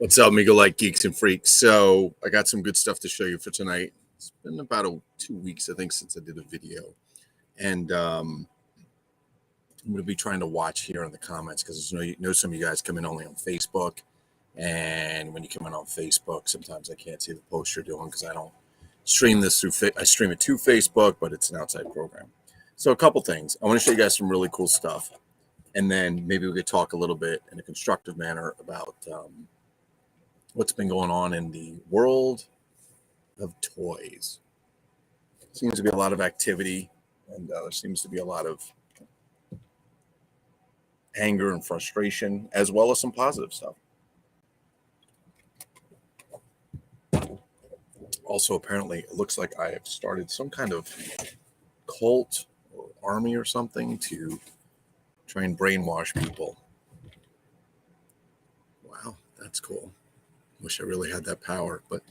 What's up, Migo like geeks and freaks? So I got some good stuff to show you for tonight. It's been about 2 weeks, I think, since I did a video. And I'm going to be trying to watch here in the comments because I know some of you guys come in only on Facebook. And when you come in on Facebook, sometimes I can't see the post you're doing because I don't stream this through, I stream it to Facebook, but it's an outside program. So a couple things. I want to show you guys some really cool stuff. And then maybe we could talk a little bit in a constructive manner about what's been going on in the world of toys. Seems to be a lot of activity, and there seems to be a lot of anger and frustration, as well as some positive stuff. Also, apparently, it looks like I have started some kind of cult or army or something to try and brainwash people. Wow, that's cool. Wish I really had that power, but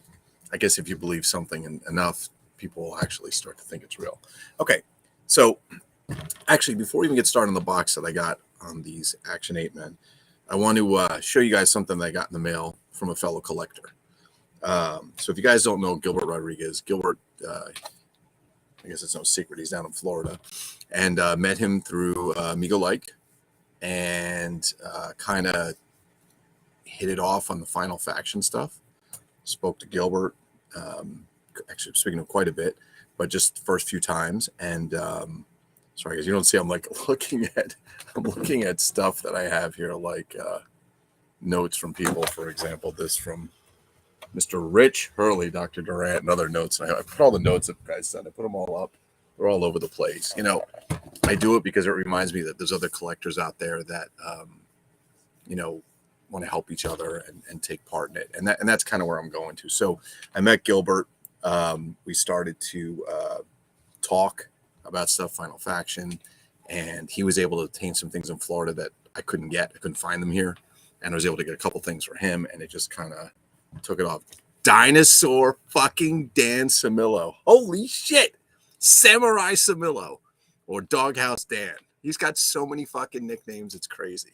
I guess if you believe something enough, people will actually start to think it's real. Okay, so actually, before we even get started on the box that I got on these Action Apemen, I want to show you guys something that I got in the mail from a fellow collector. So if you guys don't know Gilbert Rodriguez, Gilbert, I guess it's no secret, he's down in Florida, and met him through Migo Like, and kind of hit it off on the Final Faction stuff. Spoke to Gilbert, actually speaking of quite a bit, but just the first few times. And sorry, guys, you don't see. I'm like looking at stuff that I have here, like notes from people. For example, this from Mr. Rich Hurley, Dr. Durant, and other notes. And I put all the notes that guys sent. I put them all up. They're all over the place. You know, I do it because it reminds me that there's other collectors out there that you know, want to help each other and take part in it. And that's kind of where I'm going to. So I met Gilbert. We started to talk about stuff, Final Faction, and he was able to obtain some things in Florida that I couldn't get. I couldn't find them here. And I was able to get a couple things for him, and it just kind of took it off. Dinosaur fucking Dan Samillo. Holy shit. Samurai Samillo or Doghouse Dan. He's got so many fucking nicknames. It's crazy.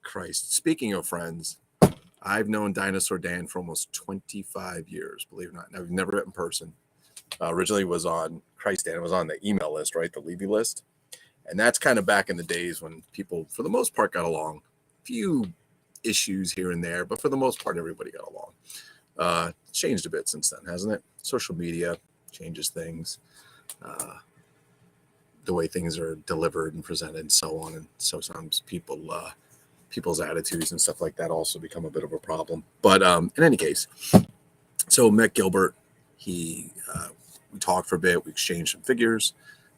Christ. Speaking of friends, I've known Dinosaur Dan for almost 25 years, believe it or not. I've never met in person. Originally was on, Christ Dan, was on the email list, right? The Levy list. And that's kind of back in the days when people, for the most part, got along. Few issues here and there, but for the most part, everybody got along. Changed a bit since then, hasn't it? Social media changes things. The way things are delivered and presented and so on. And so sometimes people's attitudes and stuff like that also become a bit of a problem. But in any case, so met Gilbert. We talked for a bit. We exchanged some figures,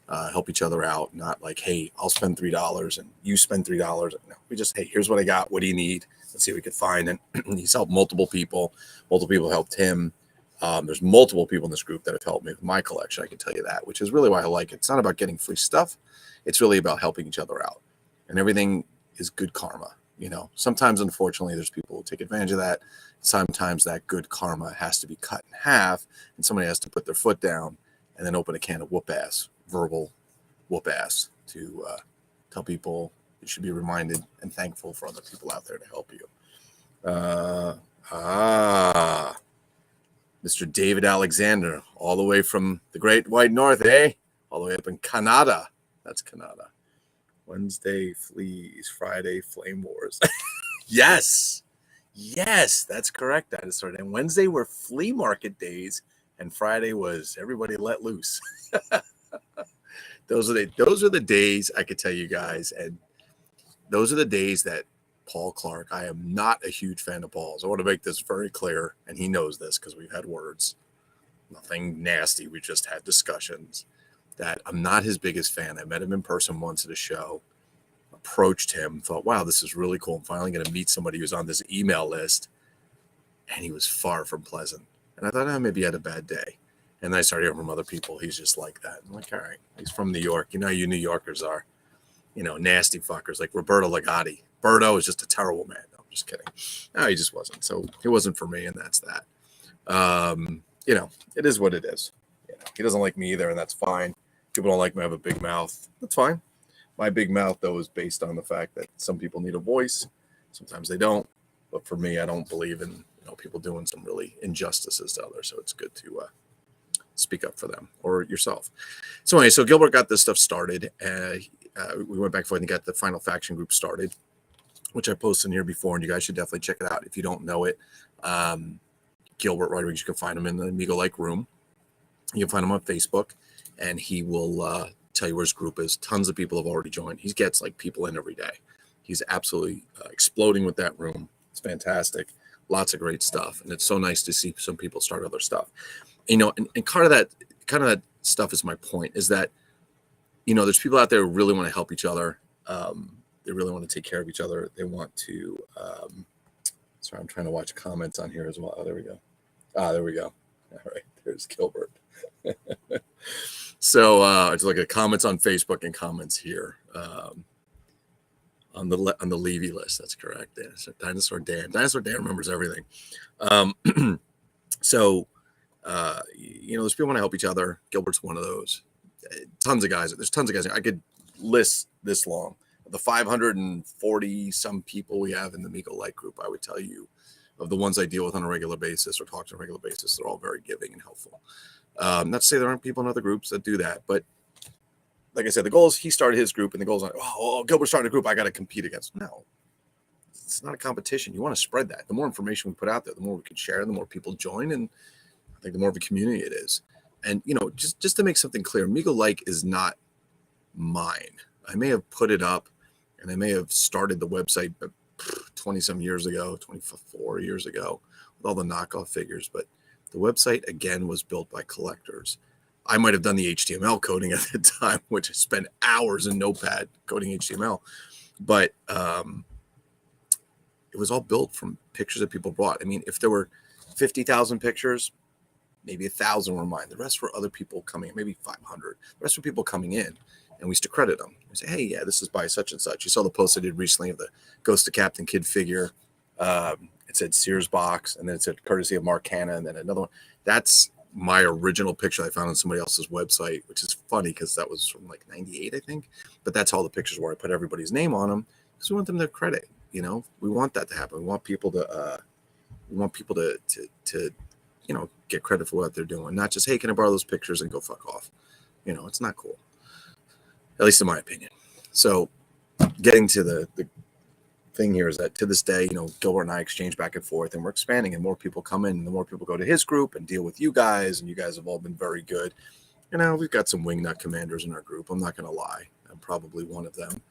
help each other out. Not like, hey, I'll spend $3 and you spend $3. No, we just, hey, here's what I got. What do you need? Let's see what we could find. And he's helped multiple people. Multiple people helped him. There's multiple people in this group that have helped me with my collection. I can tell you that, which is really why I like it. It's not about getting free stuff. It's really about helping each other out. And everything is good karma. You know, sometimes, unfortunately, there's people who take advantage of that. Sometimes that good karma has to be cut in half, and somebody has to put their foot down and then open a can of whoop ass, verbal whoop ass, to tell people you should be reminded and thankful for other people out there to help you. Mr. David Alexander, all the way from the Great White North, eh? All the way up in Canada. That's Canada. Wednesday, fleas. Friday, flame wars. Yes, that's correct. That is right. And Wednesday were flea market days, and Friday was everybody let loose. Those are the days I could tell you guys, and those are the days that Paul Clark. I am not a huge fan of Paul's. I want to make this very clear, and he knows this because we've had words. Nothing nasty. We just had discussions. That I'm not his biggest fan. I met him in person once at a show, approached him, thought, wow, this is really cool. I'm finally going to meet somebody who's on this email list. And he was far from pleasant. And I thought, maybe he had a bad day. And then I started hearing from other people, he's just like that. I'm like, all right, he's from New York. You know how you New Yorkers are, you know, nasty fuckers like Roberto Legatti. Berto is just a terrible man. No, I'm just kidding. No, he just wasn't. So it wasn't for me, and that's that. You know, it is what it is. You know, he doesn't like me either, and that's fine. People don't like me. I have a big mouth. That's fine. My big mouth, though, is based on the fact that some people need a voice. Sometimes they don't. But for me, I don't believe in people doing some really injustices to others. So it's good to speak up for them or yourself. So anyway, so Gilbert got this stuff started. We went back and forth and got the Final Faction group started, which I posted in here before, and you guys should definitely check it out if you don't know it. Gilbert Rodriguez, you can find him in the Amigo Like room. You can find him on Facebook, and he will tell you where his group is. Tons of people have already joined. He gets like people in every day. He's absolutely exploding with that room. It's fantastic. Lots of great stuff, and it's so nice to see some people start other stuff. And kind of that stuff is my point, is that there's people out there who really want to help each other. They really want to take care of each other. They want to. Sorry, I'm trying to watch comments on here as well. Oh, there we go. There we go. All right, there's Gilbert. So it's like a comments on Facebook and comments here on the Levy list. That's correct. Dinosaur Dan remembers everything. So there's people want to help each other. Gilbert's one of those. Tons of guys. There's tons of guys. I could list this long. The 540 some people we have in the Amigo Like group, I would tell you, of the ones I deal with on a regular basis or talk to on a regular basis, they're all very giving and helpful. Not to say there aren't people in other groups that do that, but like I said, the goal is he started his group, and the goal is like, Gilbert started a group I got to compete against. No, it's not a competition. You want to spread that. The more information we put out there, the more we can share, the more people join, and I think the more of a community it is. And just to make something clear, Amigo Like is not mine. I may have put it up, and I may have started the website 20-some years ago, 24 years ago, with all the knockoff figures. But the website, again, was built by collectors. I might have done the HTML coding at the time, which I spent hours in Notepad coding HTML. But it was all built from pictures that people brought. I mean, if there were 50,000 pictures, maybe 1,000 were mine. The rest were other people coming in, maybe 500. The rest were people coming in. And we used to credit them. We say, hey, yeah, this is by such and such. You saw the post I did recently of the Ghost of Captain Kidd figure. It said Sears box, and then it said courtesy of Mark Hanna, and then another one. That's my original picture I found on somebody else's website, which is funny because that was from like 98, I think. But that's all the pictures were. I put everybody's name on them because we want them to credit. We want that to happen. We want people to get credit for what they're doing, not just, hey, can I borrow those pictures and go fuck off? It's not cool. At least in my opinion. So getting to the thing here is that to this day, Gilbert and I exchange back and forth, and we're expanding, and more people come in, and the more people go to his group and deal with you guys, and you guys have all been very good. We've got some wingnut commanders in our group. I'm not going to lie. I'm probably one of them.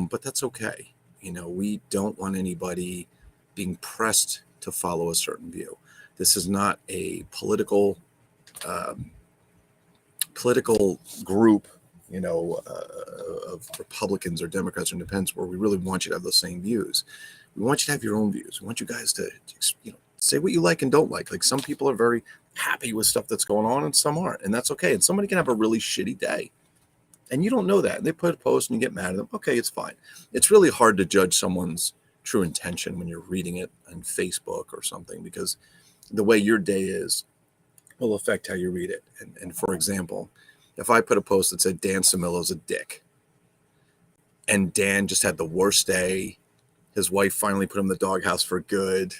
But that's okay. We don't want anybody being pressed to follow a certain view. This is not a political group, of Republicans or Democrats or independents, where we really want you to have those same views. We want you to have your own views. We want you guys to, say what you like and don't like. Like, some people are very happy with stuff that's going on, and some aren't, and that's okay. And somebody can have a really shitty day, and you don't know that. They put a post and you get mad at them. Okay, it's fine. It's really hard to judge someone's true intention when you're reading it on Facebook or something, because the way your day is will affect how you read it. And for example, if I put a post that said Dan Samillo's a dick, and Dan just had the worst day, his wife finally put him in the doghouse for good,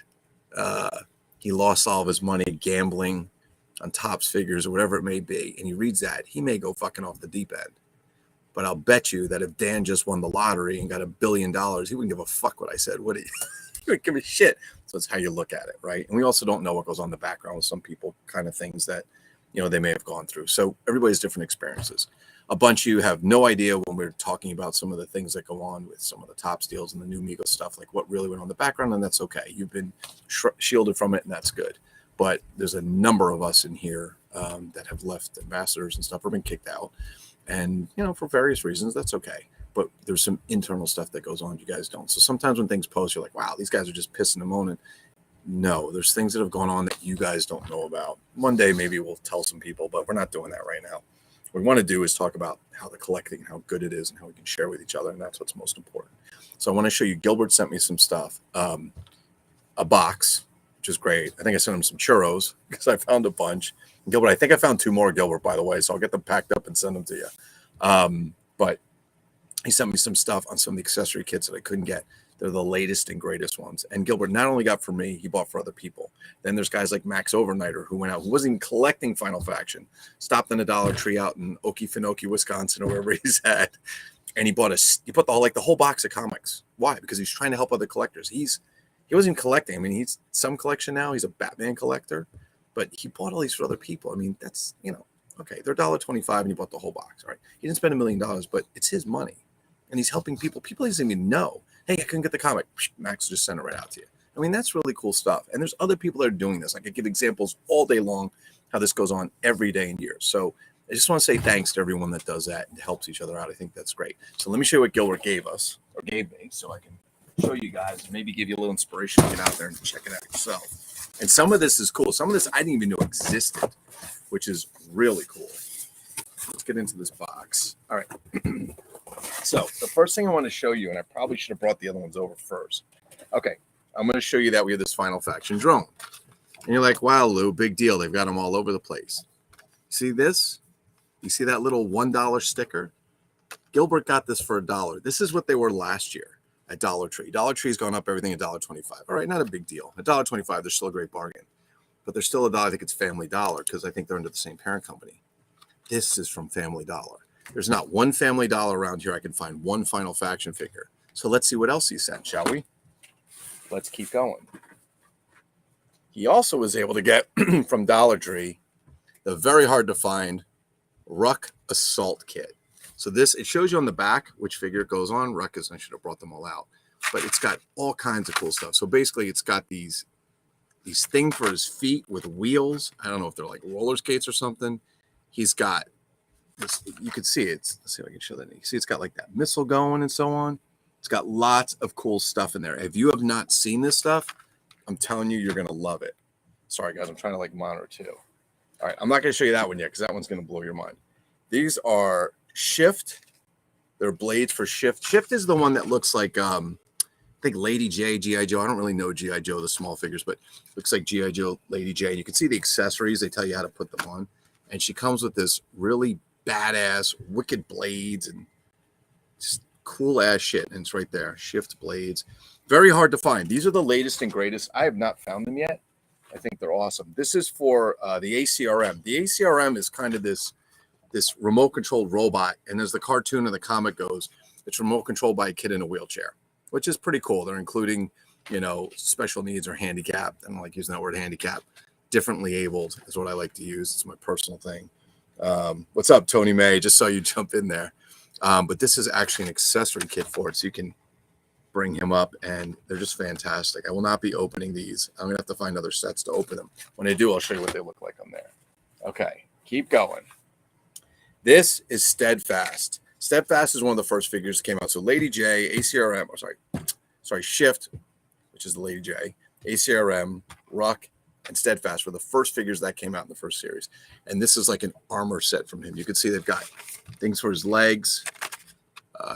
he lost all of his money gambling on Topps figures or whatever it may be, and he reads that, he may go fucking off the deep end. But I'll bet you that if Dan just won the lottery and got $1 billion, he wouldn't give a fuck what I said, would he? He wouldn't give a shit. So it's how you look at it, right? And we also don't know what goes on in the background with some people, kind of things that they may have gone through. So everybody's different experiences. A bunch of you have no idea when we're talking about some of the things that go on with some of the Topps deals and the new Amigo stuff, like what really went on in the background, and that's okay. You've been shielded from it, and that's good. But there's a number of us in here that have left ambassadors and stuff or been kicked out. And, for various reasons, that's okay. But there's some internal stuff that goes on you guys don't. So sometimes when things post, you're like, wow, these guys are just pissing and moaning. No, there's things that have gone on that you guys don't know about. One day, maybe we'll tell some people, but we're not doing that right now. What we want to do is talk about how the collecting, how good it is, and how we can share with each other, and that's what's most important. So I want to show you, Gilbert sent me some stuff, a box, which is great. I think I sent him some churros because I found a bunch. Gilbert, I think I found 2 more, Gilbert, by the way, so I'll get them packed up and send them to you. But he sent me some stuff on some of the accessory kits that I couldn't get. They're the latest and greatest ones. And Gilbert not only got for me, he bought for other people. Then there's guys like Max Overnighter who went out, who wasn't even collecting Final Faction, stopped in a Dollar Tree out in Okefenokee, Wisconsin, or wherever he's at, and he bought the whole box of comics. Why? Because he's trying to help other collectors. He wasn't collecting. I mean, he's some collection now. He's a Batman collector, but he bought all these for other people. I mean, that's, okay, they're $1.25 and he bought the whole box. All right. He didn't spend $1 million, but it's his money. And he's helping people. People doesn't even know. Hey, I couldn't get the comic. Max just sent it right out to you. I mean, that's really cool stuff. And there's other people that are doing this. I could give examples all day long how this goes on every day and years. So I just want to say thanks to everyone that does that and helps each other out. I think that's great. So let me show you what Gilbert gave me so I can show you guys, maybe give you a little inspiration to get out there and check it out yourself. And some of this is cool. Some of this I didn't even know existed, which is really cool. Let's get into this box. All right. So the first thing I want to show you, and I probably should have brought the other ones over first. Okay. I'm going to show you that we have this Final Faction drone. And you're like, wow, Lou, big deal. They've got them all over the place. See this? You see that little $1 sticker? Gilbert got this for $1. This is what they were last year at Dollar Tree. Dollar Tree's gone up everything $1.25. All right, not a big deal. $1.25, they're still a great bargain. But they're still $1. I think it's Family Dollar because I think they're under the same parent company. This is from Family Dollar. There's not one Family Dollar around here I can find one Final Faction figure. So let's see what else he sent, shall we? Let's keep going. He also was able to get from Dollar Tree the very hard to find Ruck Assault Kit. So this, it shows you on the back which figure it goes on. Ruck is, I should have brought them all out, but it's got all kinds of cool stuff. So basically it's got these things for his feet with wheels. I don't know if they're like roller skates or something. He's got this, you can see it. Let's see if I can show that. You see it's got like that missile going and so on. It's got lots of cool stuff in there. If you have not seen this stuff, I'm telling you, you're going to love it. Sorry, guys. I'm trying to like monitor too. All right. I'm not going to show you that one yet because that one's going to blow your mind. These are Shift. They're blades for Shift. Shift is the one that looks like, I think Lady J, G.I. Joe. I don't really know G.I. Joe, the small figures, but looks like G.I. Joe, Lady J. And you can see the accessories. They tell you how to put them on. And she comes with this really badass, wicked blades and just cool ass shit. And it's right there. Shift blades. Very hard to find. These are the latest and greatest. I have not found them yet. I think they're awesome. This is for the ACRM. The ACRM is kind of this remote controlled robot. And as the cartoon or the comic goes, it's remote controlled by a kid in a wheelchair, which is pretty cool. They're including, special needs or handicapped. I don't like using that word handicap. Differently abled is what I like to use. It's my personal thing. What's up, Tony May? Just saw you jump in there. But this is actually an accessory kit for it. So you can bring him up and they're just fantastic. I will not be opening these. I'm going to have to find other sets to open them. When I do, I'll show you what they look like on there. Okay, keep going. This is Steadfast. Steadfast is one of the first figures that came out. So Lady J, ACRM, Shift, which is the Lady J, ACRM, Ruck, and Steadfast were the first figures that came out in the first series. And this is like an armor set from him. You can see they've got things for his legs,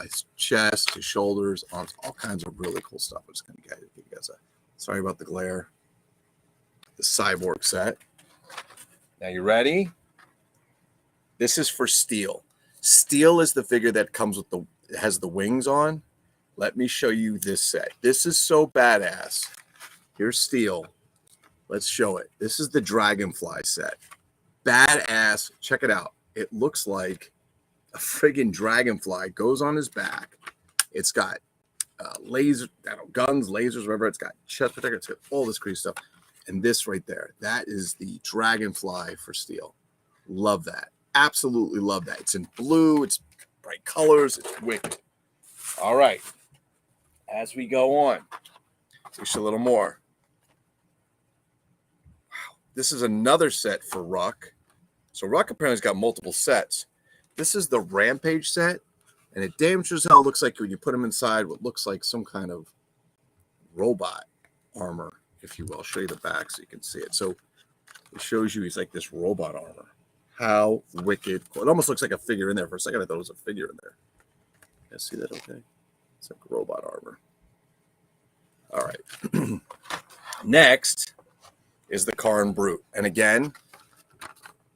his chest, his shoulders, arms, all kinds of really cool stuff. I'm just going to give you guys sorry about the glare. The Cyborg set. Now you ready? This is for Steel. Steel is the figure that comes with has the wings on. Let me show you this set. This is so badass. Here's Steel. Let's show it. This is the Dragonfly set. Badass. Check it out. It looks like a friggin' dragonfly goes on his back. It's got guns, lasers, whatever. It's got chest protector. It's got all this crazy stuff. And this right there, that is the Dragonfly for Steel. Love that. Absolutely love that. It's in blue. It's bright colors. It's wicked. All right. As we go on, just a little more. Wow. This is another set for Ruck. So Ruck apparently has got multiple sets. This is the Rampage set, and it damn sure as hell looks like when you put him inside what looks like some kind of robot armor, if you will. I'll show you the back so you can see it. So it shows you he's like this robot armor. How wicked. It almost looks like a figure in there. For a second, I thought it was a figure in there. You see that okay? It's like robot armor. All right. Next is the Karn Brute. And again,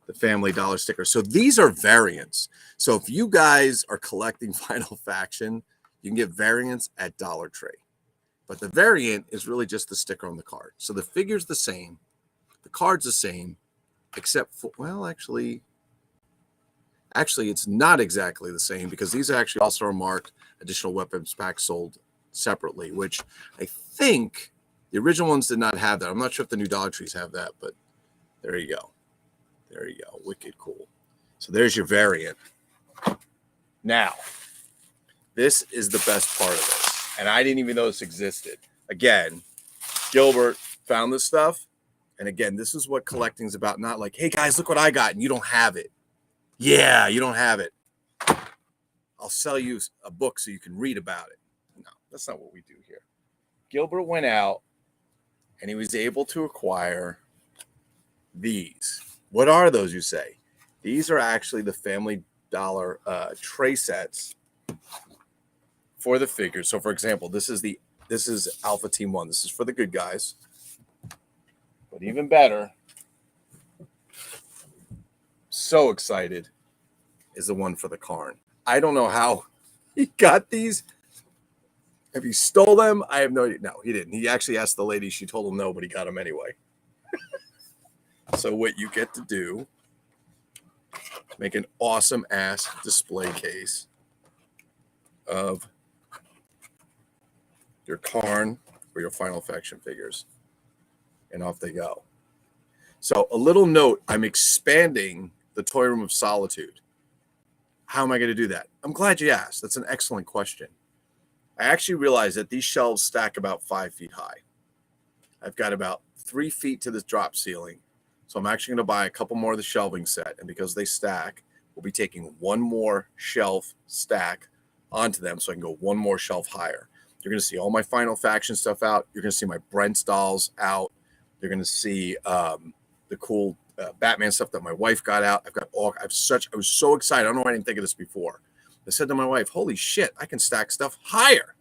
the Family Dollar sticker. So these are variants. So if you guys are collecting Final Faction, you can get variants at Dollar Tree. But the variant is really just the sticker on the card. So the figure's the same. The card's the same, except for, well, actually, it's not exactly the same because these actually also are marked additional weapons packs sold separately, which I think the original ones did not have that. I'm not sure if the new Dollar Trees have that, but there you go. There you go. Wicked cool. So there's your variant. Now, this is the best part of this, and I didn't even know this existed. Again, Gilbert found this stuff, and again, this is what collecting is about. Not like, hey guys, look what I got, and you don't have it. Yeah, you don't have it. I'll sell you a book so you can read about it. No, that's not what we do here. Gilbert went out, and he was able to acquire these. What are those, you say? These are actually the Family Dollar tray sets for the figures. So, for example, this is Alpha Team 1. This is for the good guys. But even better, so excited, is the one for the Karn. I don't know how he got these. If he stole them, I have no idea. No, he didn't. He actually asked the lady. She told him no, but he got them anyway. So what you get to do, make an awesome ass display case of your Karn or your Final Faction figures. And off they go. So a little note, I'm expanding the Toy Room of Solitude. How am I going to do that? I'm glad you asked. That's an excellent question. I actually realized that these shelves stack about 5 feet high. I've got about 3 feet to this drop ceiling. So I'm actually going to buy a couple more of the shelving set. And because they stack, we'll be taking one more shelf stack onto them so I can go one more shelf higher. You're going to see all my Final Faction stuff out. You're going to see my Brent's dolls out. You're going to see the cool Batman stuff that my wife got out. I was so excited. I don't know why I didn't think of this before. I said to my wife, holy shit, I can stack stuff higher.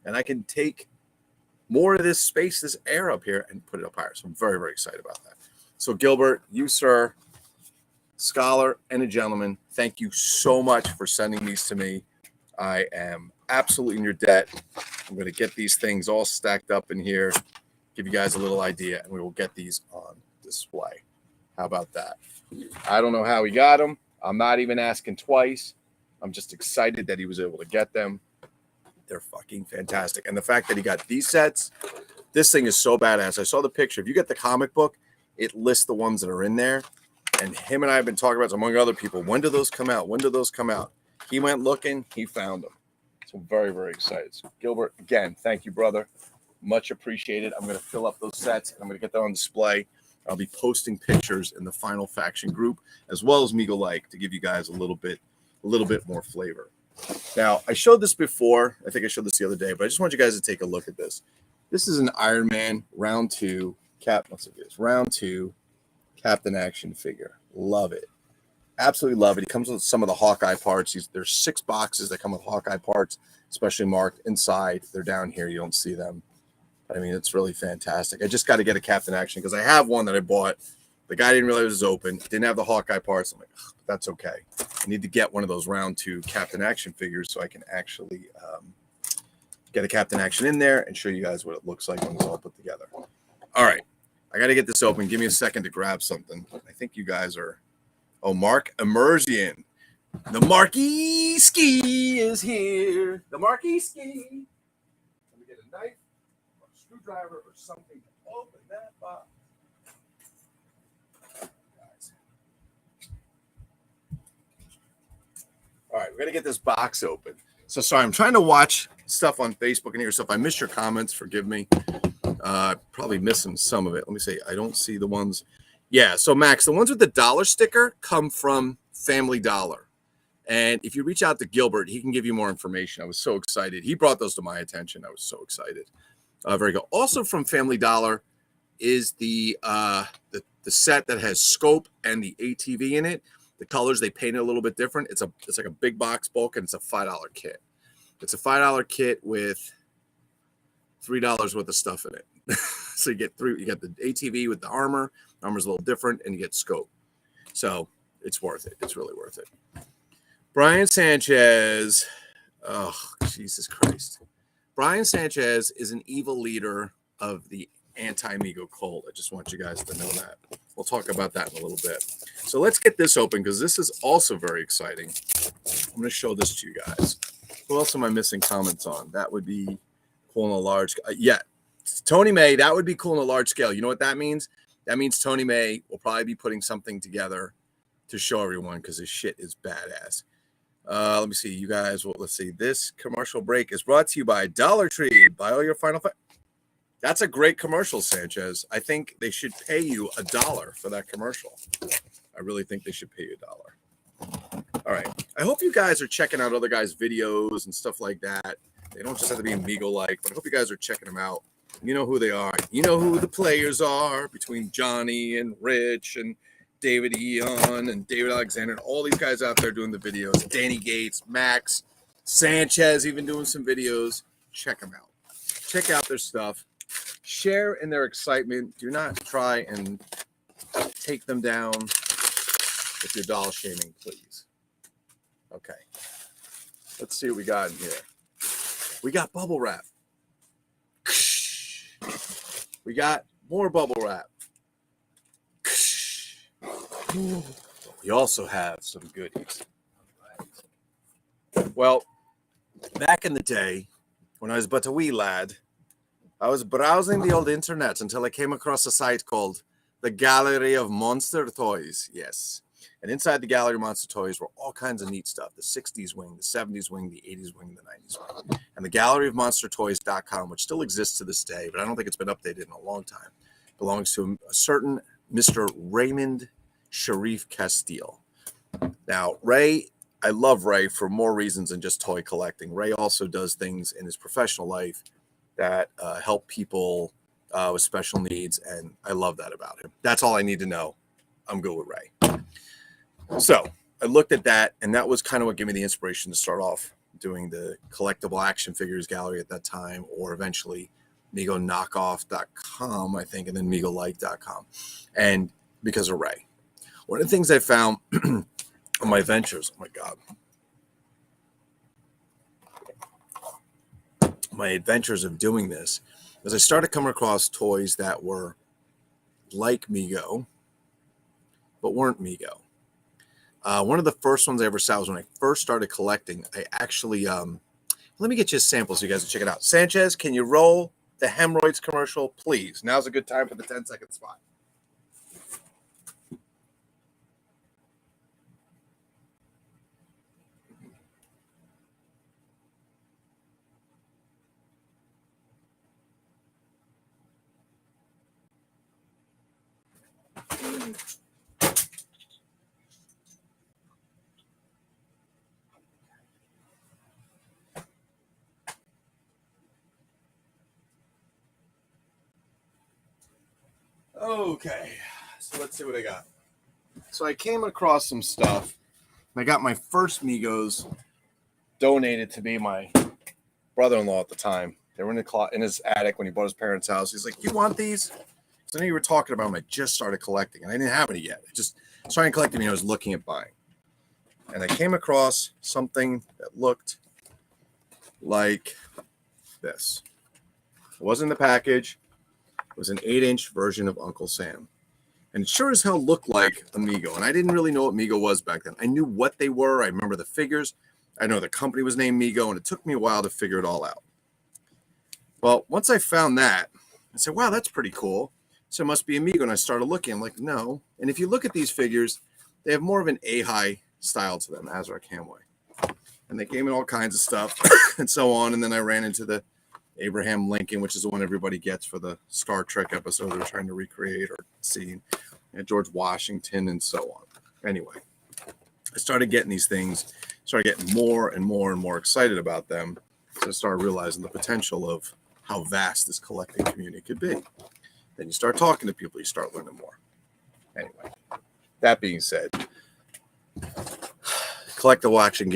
And I can take more of this space, this air up here, and put it up higher. So I'm very, very excited about that. So Gilbert, you, sir, scholar and a gentleman, thank you so much for sending these to me. I am absolutely in your debt. I'm going to get these things all stacked up in here, give you guys a little idea, and we will get these on display. How about that? I don't know how he got them. I'm not even asking twice. I'm just excited that he was able to get them. They're fucking fantastic. And the fact that he got these sets, this thing is so badass. I saw the picture. If you get the comic book, it lists the ones that are in there. And him and I have been talking about, among other people, when do those come out? When do those come out? He went looking. He found them. So I'm very, very excited. So Gilbert, again, thank you, brother. Much appreciated. I'm going to fill up those sets, and I'm going to get them on display. I'll be posting pictures in the Final Faction group, as well as Meagle Like, to give you guys a little bit more flavor. Now, I showed this before. I think I showed this the other day, but I just want you guys to take a look at this. This is an Iron Man round 2 round 2 Captain Action figure. Love it. Absolutely love it. It comes with some of the Hawkeye parts. There's 6 boxes that come with Hawkeye parts, especially marked inside. They're down here. You don't see them. I mean, it's really fantastic. I just got to get a Captain Action because I have one that I bought. The guy didn't realize it was open. Didn't have the Hawkeye parts. I'm like, that's okay. I need to get one of those round 2 Captain Action figures so I can actually get a Captain Action in there and show you guys what it looks like when it's all put together. All right. I got to get this open. Give me a second to grab something. I think you guys are... Oh, Mark Immersion. The Marquee Ski is here. The Marquee Ski. Let me get a knife, or a screwdriver, or something to open that box. Guys. All right, we're going to get this box open. So, sorry, I'm trying to watch stuff on Facebook and hear stuff. I missed your comments. Forgive me. Probably missing some of it. Let me see. I don't see the ones. Yeah, so Max, the ones with the dollar sticker come from Family Dollar. And if you reach out to Gilbert, he can give you more information. I was so excited. He brought those to my attention. I was so excited. Very good. Also from Family Dollar is the set that has scope and the ATV in it. The colors, they paint it a little bit different. It's like a big box bulk, and it's a $5 kit. It's a $5 kit with $3 worth of stuff in it. So you get the ATV with the armor. Armor's a little different, and you get scope. So it's worth it. It's really worth it. Brian Sanchez. Oh, Jesus Christ. Brian Sanchez is an evil leader of the anti-Migo cult. I just want you guys to know that. We'll talk about that in a little bit. So let's get this open because this is also very exciting. I'm going to show this to you guys. Who else am I missing comments on? That would be cool on a large scale. Yeah, Tony May, that would be cool on a large scale. You know what that means? That means Tony May will probably be putting something together to show everyone because his shit is badass. Let me see, you guys. Well, let's see. This commercial break is brought to you by Dollar Tree. Buy all your Final Fight. That's a great commercial, Sanchez. I think they should pay you $1 for that commercial. I really think they should pay you $1. All right. I hope you guys are checking out other guys' videos and stuff like that. They don't just have to be Migo-like, but I hope you guys are checking them out. You know who they are. You know who the players are between Johnny and Rich and David Eon and David Alexander and all these guys out there doing the videos. Danny Gates, Max, Sanchez even doing some videos. Check them out. Check out their stuff. Share in their excitement. Do not try and take them down with your doll shaming, please. Okay. Let's see what we got in here. We got bubble wrap. We got more bubble wrap. We also have some goodies. Well, back in the day, when I was but a wee lad, I was browsing the old internet until I came across a site called the Gallery of Monster Toys. Yes. And inside the Gallery of Monster Toys were all kinds of neat stuff. The 60s wing, the 70s wing, the 80s wing, the 90s wing. And the Gallery of Monstertoys.com, which still exists to this day, but I don't think it's been updated in a long time, belongs to a certain Mr. Raymond Sharif Castile. Now, Ray, I love Ray for more reasons than just toy collecting. Ray also does things in his professional life that help people with special needs, and I love that about him. That's all I need to know. I'm good with Ray. So I looked at that, and that was kind of what gave me the inspiration to start off doing the collectible action figures gallery at that time, or eventually MigoKnockoff.com, I think, and then MigoLike.com. And because of Ray. One of the things I found on my ventures, oh my God, my adventures of doing this, is I started coming across toys that were like Migo, but weren't Migo. One of the first ones I ever saw was when I first started collecting. I actually, let me get you a sample so you guys can check it out. Sanchez, can you roll the hemorrhoids commercial, please? Now's a good time for the 10-second spot. Okay, so let's see what I got. So I came across some stuff. I got my first Migos donated to me, my brother-in-law at the time. They were in his attic when he bought his parents' house. He's like, "You want these?" So I knew you were talking about them. I just started collecting, and I didn't have any yet. I just started collecting, and I was looking at buying. And I came across something that looked like this. It wasn't in the package. It was an 8-inch version of Uncle Sam. And it sure as hell looked like a Migo. And I didn't really know what Migo was back then. I knew what they were. I remember the figures. I know the company was named Migo, and it took me a while to figure it all out. Well, once I found that, I said, wow, that's pretty cool. So it must be a Migo. And I started looking. I'm like, no. And if you look at these figures, they have more of an AHI style to them, Azrak Hamway. And they came in all kinds of stuff and so on. And then I ran into the Abraham Lincoln, which is the one everybody gets for the Star Trek episode they're trying to recreate or see, and George Washington and so on. Anyway, I started getting these things, started getting more and more and more excited about them. So I started realizing the potential of how vast this collecting community could be. Then you start talking to people, you start learning more. Anyway, that being said, collectible action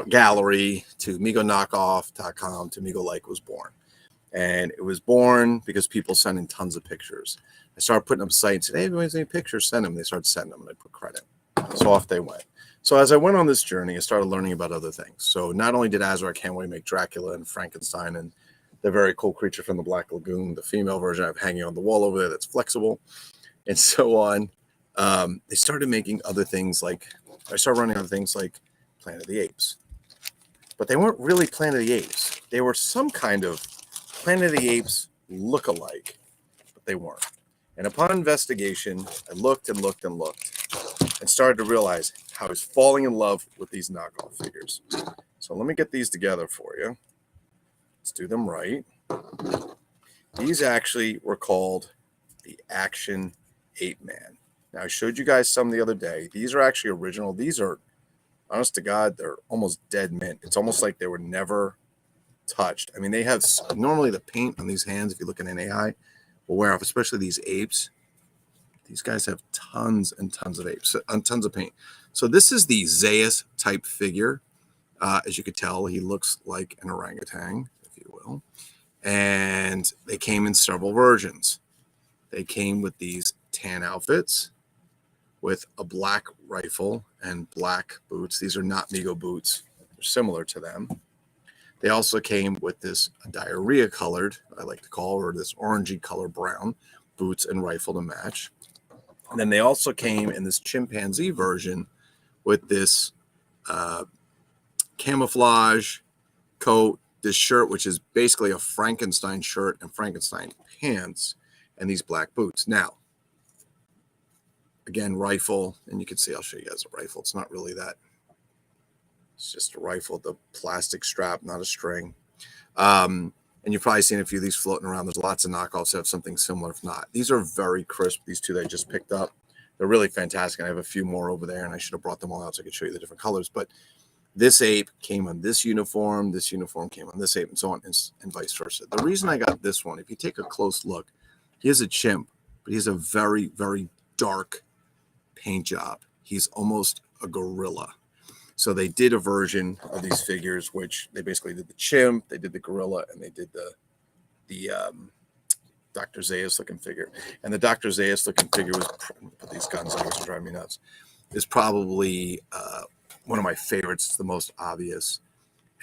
gallery to MigoKnockoff.com to MigoLike was born. And it was born because people sent in tons of pictures. I started putting up sites, hey, everyone's any pictures, send them. They started sending them, and I put credit. So off they went. So as I went on this journey, I started learning about other things. So not only did Azrak Hamway make Dracula and Frankenstein and the very cool creature from the Black Lagoon, the female version I have hanging on the wall over there that's flexible, and so on. They started making other things like, I started running other things like Planet of the Apes. But they weren't really Planet of the Apes. They were some kind of Planet of the Apes look-alike, but they weren't. And upon investigation, I looked and looked and looked and started to realize how I was falling in love with these knockoff figures. So let me get these together for you. Let's do them right. These actually were called the Action Apeman. Now, I showed you guys some the other day. These are actually original. These are, honest to God, they're almost dead mint. It's almost like they were never touched. I mean, they have normally the paint on these hands, if you look at an AHI, will wear off, especially these apes. These guys have tons and tons of apes, tons of paint. So this is the Zeus type figure. As you could tell, he looks like an orangutan, if you will. And they came in several versions. They came with these tan outfits with a black rifle and black boots. These are not Mego boots. They're similar to them. They also came with this diarrhea colored, I like to call, or this orangey color brown boots and rifle to match. And then they also came in this chimpanzee version with this camouflage coat, this shirt, which is basically a Frankenstein shirt and Frankenstein pants, and these black boots. Now, again, rifle, and you can see, I'll show you guys a rifle. It's not really that. It's just a rifle, the plastic strap, not a string. And you've probably seen a few of these floating around. There's lots of knockoffs that have something similar. If not, these are very crisp. These two that I just picked up, they're really fantastic. I have a few more over there, and I should have brought them all out so I could show you the different colors. But this ape came on this uniform came on this ape, and so on, and vice versa. The reason I got this one, if you take a close look, he is a chimp, but he has a very, very dark paint job. He's almost a gorilla. So they did a version of these figures, which they basically did the chimp, they did the gorilla, and they did the Dr. Zeus looking figure. And the Dr. Zeus looking figure was, put these guns on, which drive me nuts, is probably one of my favorites. It's the most obvious.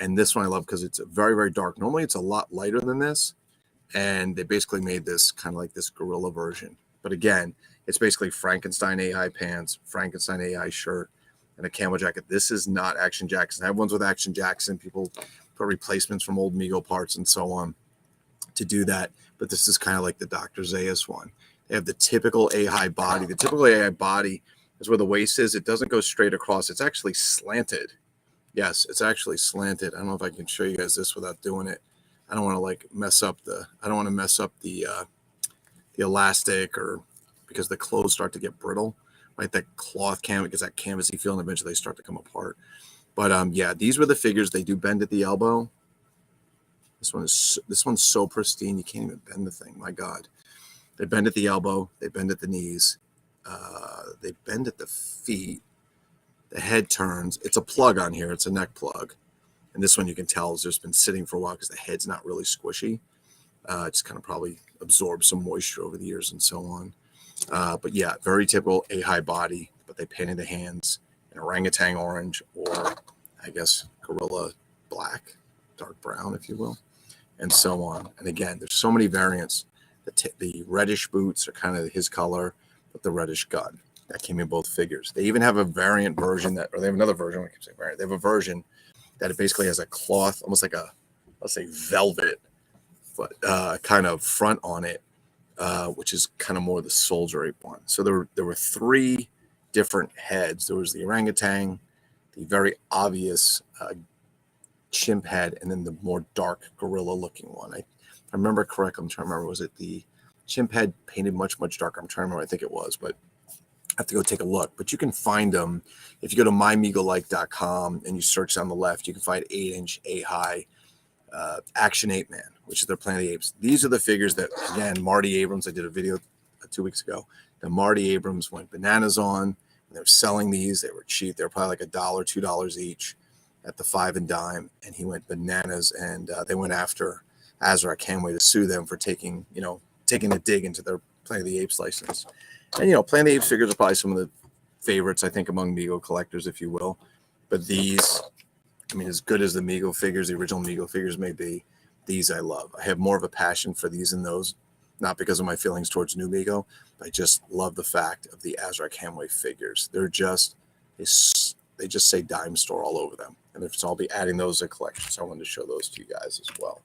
And this one I love because it's very, very dark. Normally it's a lot lighter than this. And they basically made this kind of like this gorilla version. But again, it's basically Frankenstein AI pants, Frankenstein AI shirt, and a camo jacket. This is not Action Jackson. I have ones with Action Jackson. People put replacements from old Mego parts and so on to do that. But this is kind of like the Dr. Zeus one. They have the typical AHI body. The typical AHI body is where the waist is. It doesn't go straight across. It's actually slanted. Yes, it's actually slanted. I don't know if I can show you guys this without doing it. I don't want to like mess up the elastic, or because the clothes start to get brittle. Right, that cloth canvas gets that canvasy feel, and eventually they start to come apart. But yeah, these were the figures. They do bend at the elbow. This one's so pristine you can't even bend the thing. My God, they bend at the elbow. They bend at the knees. They bend at the feet. The head turns. It's a plug on here. It's a neck plug, and this one you can tell has just been sitting for a while because the head's not really squishy. Just kind of probably absorbed some moisture over the years and so on. But yeah, very typical AHI body, but they painted the hands in orangutan orange, or I guess gorilla black, dark brown, if you will, and so on. And again, there's so many variants. The reddish boots are kind of his color, but the reddish gun that came in both figures. They even have a variant version or they have another version. I keep saying variant. They have a version that it basically has a cloth, almost like a, let's say, velvet, but kind of front on it. Which is kind of more the soldier ape one. So there were three different heads. There was the orangutan, the very obvious chimp head, and then the more dark gorilla looking one. If I remember correctly, I'm trying to remember, was it the chimp head painted much, much darker? I'm trying to remember, I think it was, but I have to go take a look. But you can find them if you go to mymegolike.com and you search on the left, you can find 8-inch AHI Action Apeman, which is their Planet of the Apes. These are the figures that, again, Marty Abrams, I did a video 2 weeks ago, that Marty Abrams went bananas on. They were selling these. They were cheap. They were probably like $1, $2 each at the 5 and dime. And he went bananas, and they went after Azra Canway to sue them for taking a dig into their Planet of the Apes license. And, Planet of the Apes figures are probably some of the favorites, I think, among Mego collectors, if you will. But these, I mean, as good as the Mego figures, the original Mego figures may be, These I love. I have more of a passion for these than those, not because of my feelings towards New Mego. I just love the fact of the Azrak Hamway figures. They're just, they just say dime store all over them. And so I'll be adding those to collections. So I wanted to show those to you guys as well.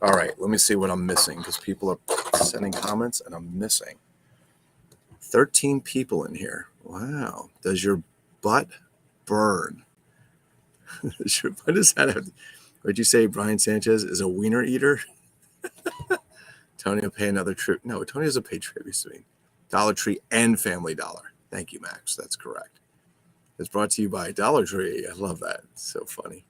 All right, let me see what I'm missing because people are sending comments and I'm missing 13 people in here. Wow. Does your butt burn? What does that have? Would you say Brian Sanchez is a wiener eater? Tony will pay another trip. No, Tony doesn't pay tributes to me. Dollar Tree and Family Dollar. Thank you, Max. That's correct. It's brought to you by Dollar Tree. I love that. It's so funny.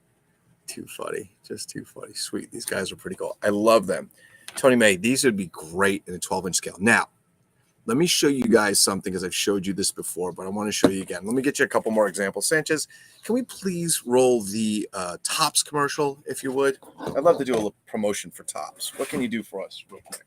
Too funny. Just too funny. Sweet. These guys are pretty cool. I love them. Tony May, these would be great in a 12-inch scale. Now, let me show you guys something because I've showed you this before, but I want to show you again. Let me get you a couple more examples. Sanchez, can we please roll the Topps commercial, if you would? I'd love to do a little promotion for Topps. What can you do for us real quick?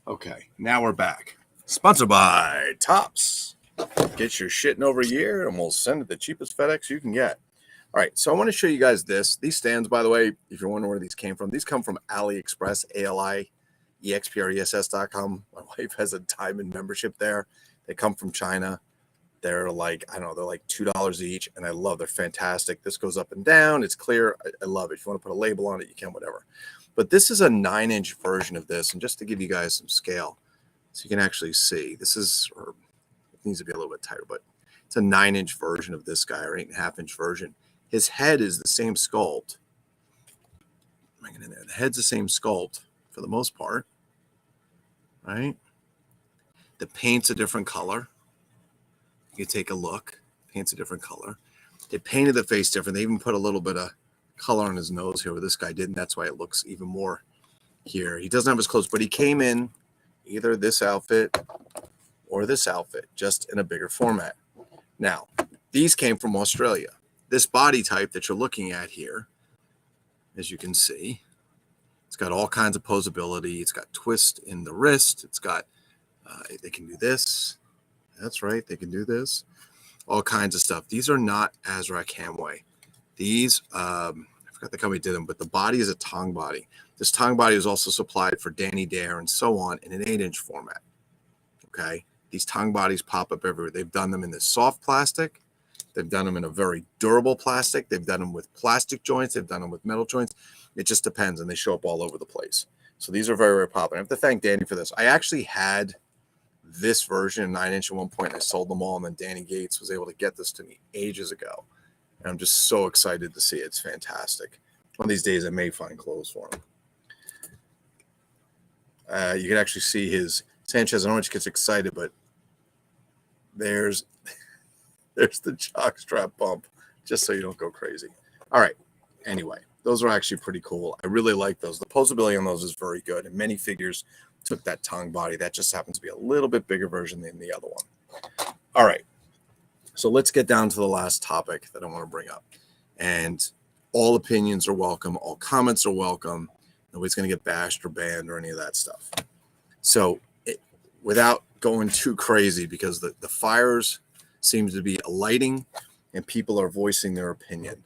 Okay, now we're back. Sponsored by Topps. Get your shit in over a year and we'll send it the cheapest FedEx you can get. All right, so I want to show you guys this. These stands, by the way, if you're wondering where these came from, these come from AliExpress, AliExpress.com. My wife has a diamond membership there. They come from China. They're like, I don't know, they're like $2 each, and I love, they're fantastic. This goes up and down. It's clear. I love it. If you want to put a label on it, you can, whatever. But this is a 9-inch version of this, and just to give you guys some scale, so you can actually see, this is, or it needs to be a little bit tighter, but it's a 9-inch version of this guy, or 8.5-inch version. His head is the same sculpt. Bring it in there. The head's the same sculpt for the most part, right? The paint's a different color. You take a look. Paint's a different color. They painted the face different. They even put a little bit of color on his nose here where this guy didn't. That's why it looks even more here. He doesn't have his clothes, but he came in either this outfit or this outfit, just in a bigger format. Now, these came from Australia. This body type that you're looking at here, as you can see, it's got all kinds of posability. It's got twist in the wrist. It's got, they can do this. That's right. They can do this. All kinds of stuff. These are not Azrak Hamway. These, I forgot the company did them, but the body is a tongue body. This tongue body is also supplied for Danny Dare and so on in an 8-inch format. Okay. These tongue bodies pop up everywhere. They've done them in this soft plastic. They've done them in a very durable plastic. They've done them with plastic joints. They've done them with metal joints. It just depends, and they show up all over the place. So these are very, very popular. I have to thank Danny for this. I actually had this version, 9-inch at one point. I sold them all, and then Danny Gates was able to get this to me ages ago. And I'm just so excited to see it. It's fantastic. One of these days, I may find clothes for him. You can actually see his Sanchez. I don't know if he gets excited, but there's the jockstrap bump, just so you don't go crazy. All right. Anyway, those are actually pretty cool. I really like those. The posability on those is very good, and many figures took that tongue body. That just happens to be a little bit bigger version than the other one. All right. So let's get down to the last topic that I want to bring up. And all opinions are welcome. All comments are welcome. Nobody's going to get bashed or banned or any of that stuff. So without going too crazy, because the fires seem to be alighting and people are voicing their opinion.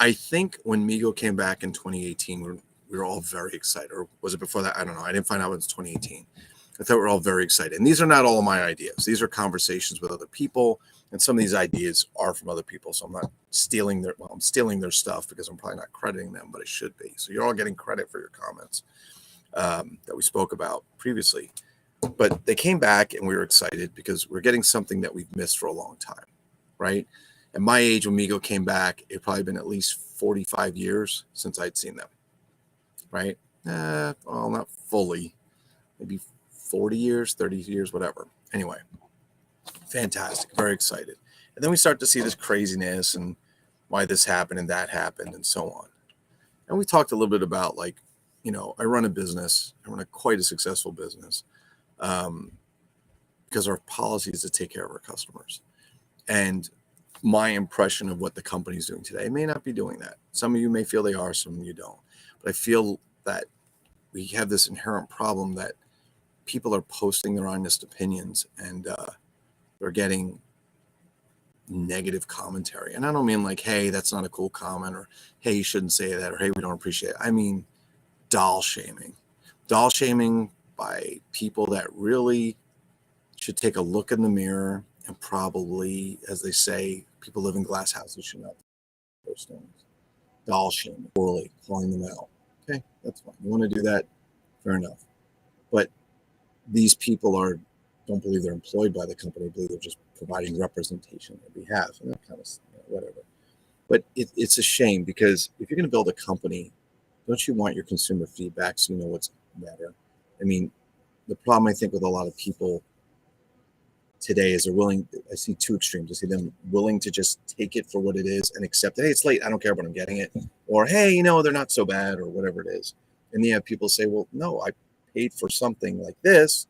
I think when Mego came back in 2018, we were all very excited. Or was it before that? I don't know. I didn't find out it was 2018. I thought we were all very excited. And these are not all of my ideas. These are conversations with other people. And some of these ideas are from other people. So I'm not stealing I'm stealing their stuff because I'm probably not crediting them, but I should be. So you're all getting credit for your comments that we spoke about previously. But they came back and we were excited because we're getting something that we've missed for a long time, right? At my age, when Mego came back, it probably been at least 45 years since I'd seen them, right? Well, not fully, maybe 40 years, 30 years, whatever. Anyway, fantastic, very excited. And then we start to see this craziness and why this happened and that happened and so on. And we talked a little bit about, like, you know, I run a business. I run quite a successful business. Kind because our policy is to take care of our customers. And my impression of what the company is doing today may not be doing that. Some of you may feel they are, some of you don't. But I feel that we have this inherent problem that people are posting their honest opinions, and they're getting negative commentary. And I don't mean like, hey, that's not a cool comment, or hey, you shouldn't say that, or hey, we don't appreciate it. I mean doll shaming by people that really should take a look in the mirror, and probably, as they say, people live in glass houses should not do those things. Doll shaming, poorly, calling them out. Okay, that's fine. You want to do that? Fair enough. But these people don't believe they're employed by the company. I believe they're just providing representation on their behalf, and that kind of whatever. But it's a shame, because if you're going to build a company, don't you want your consumer feedback so you know what's better? I mean, the problem I think with a lot of people today is I see two extremes. I see them willing to just take it for what it is and accept it. Hey, it's late, I don't care, but I'm getting it. Or, hey, they're not so bad, or whatever it is. And then you have people say, well, no, I paid for something like this,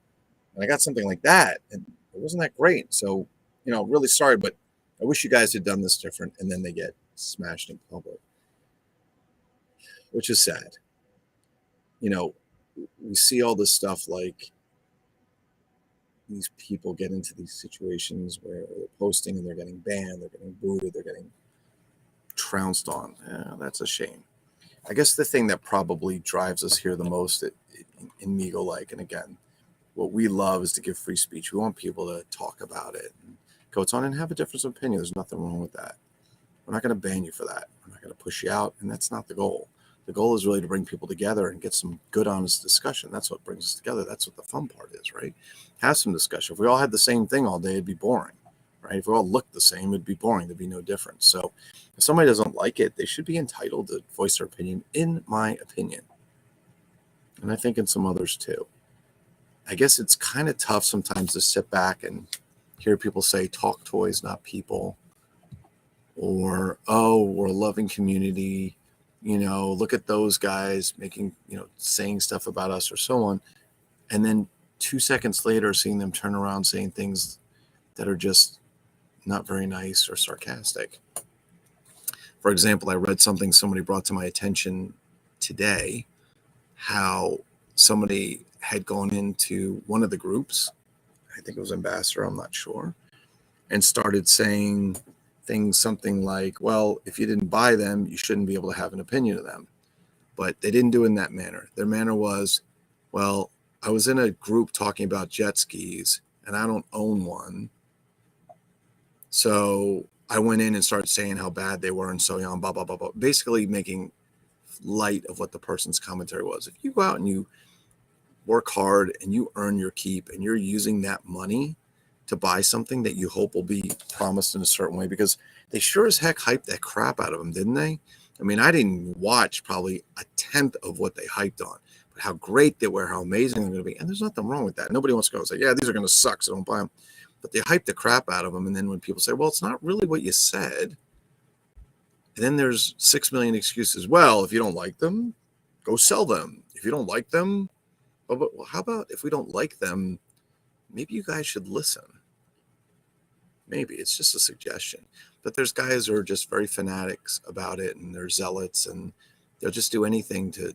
and I got something like that, and it wasn't that great. So, really sorry, but I wish you guys had done this different. And then they get smashed in public, which is sad. We see all this stuff, like these people get into these situations where they're posting and they're getting banned, they're getting booted, they're getting trounced on. Yeah, that's a shame. I guess the thing that probably drives us here the most in Migo, and again, what we love is to give free speech. We want people to talk about it and go on and have a difference of opinion. There's nothing wrong with that. We're not going to ban you for that. We're not going to push you out, and that's not the goal. The goal is really to bring people together and get some good, honest discussion. That's what brings us together. That's what the fun part is, right? Have some discussion. If we all had the same thing all day, it'd be boring, right? If we all looked the same, it'd be boring. There'd be no difference. So if somebody doesn't like it, they should be entitled to voice their opinion, in my opinion. And I think in some others too. I guess it's kind of tough sometimes to sit back and hear people say, talk toys, not people. Or, oh, we're a loving community. Look at those guys making, saying stuff about us, or so on. And then 2 seconds later, seeing them turn around saying things that are just not very nice or sarcastic. For example, I read something somebody brought to my attention today, how somebody had gone into one of the groups, I think it was Ambassador, I'm not sure, and started saying things something like, well, if you didn't buy them, you shouldn't be able to have an opinion of them. But they didn't do it in that manner. Their manner was, well, I was in a group talking about jet skis, and I don't own one. So I went in and started saying how bad they were and so on, blah, blah, blah, blah. Basically making light of what the person's commentary was. If you go out and you work hard and you earn your keep, and you're using that money to buy something that you hope will be promised in a certain way, because they sure as heck hyped that crap out of them, didn't they? I mean, I didn't watch probably a tenth of what they hyped on, but how great they were, how amazing they're going to be. And there's nothing wrong with that. Nobody wants to go and say, yeah, these are going to suck, so don't buy them. But they hyped the crap out of them. And then when people say, well, it's not really what you said, and then there's 6 million excuses. Well, if you don't like them, go sell them. If you don't like them, well, how about if we don't like them, maybe you guys should listen. Maybe it's just a suggestion. But there's guys who are just very fanatics about it, and they're zealots, and they'll just do anything to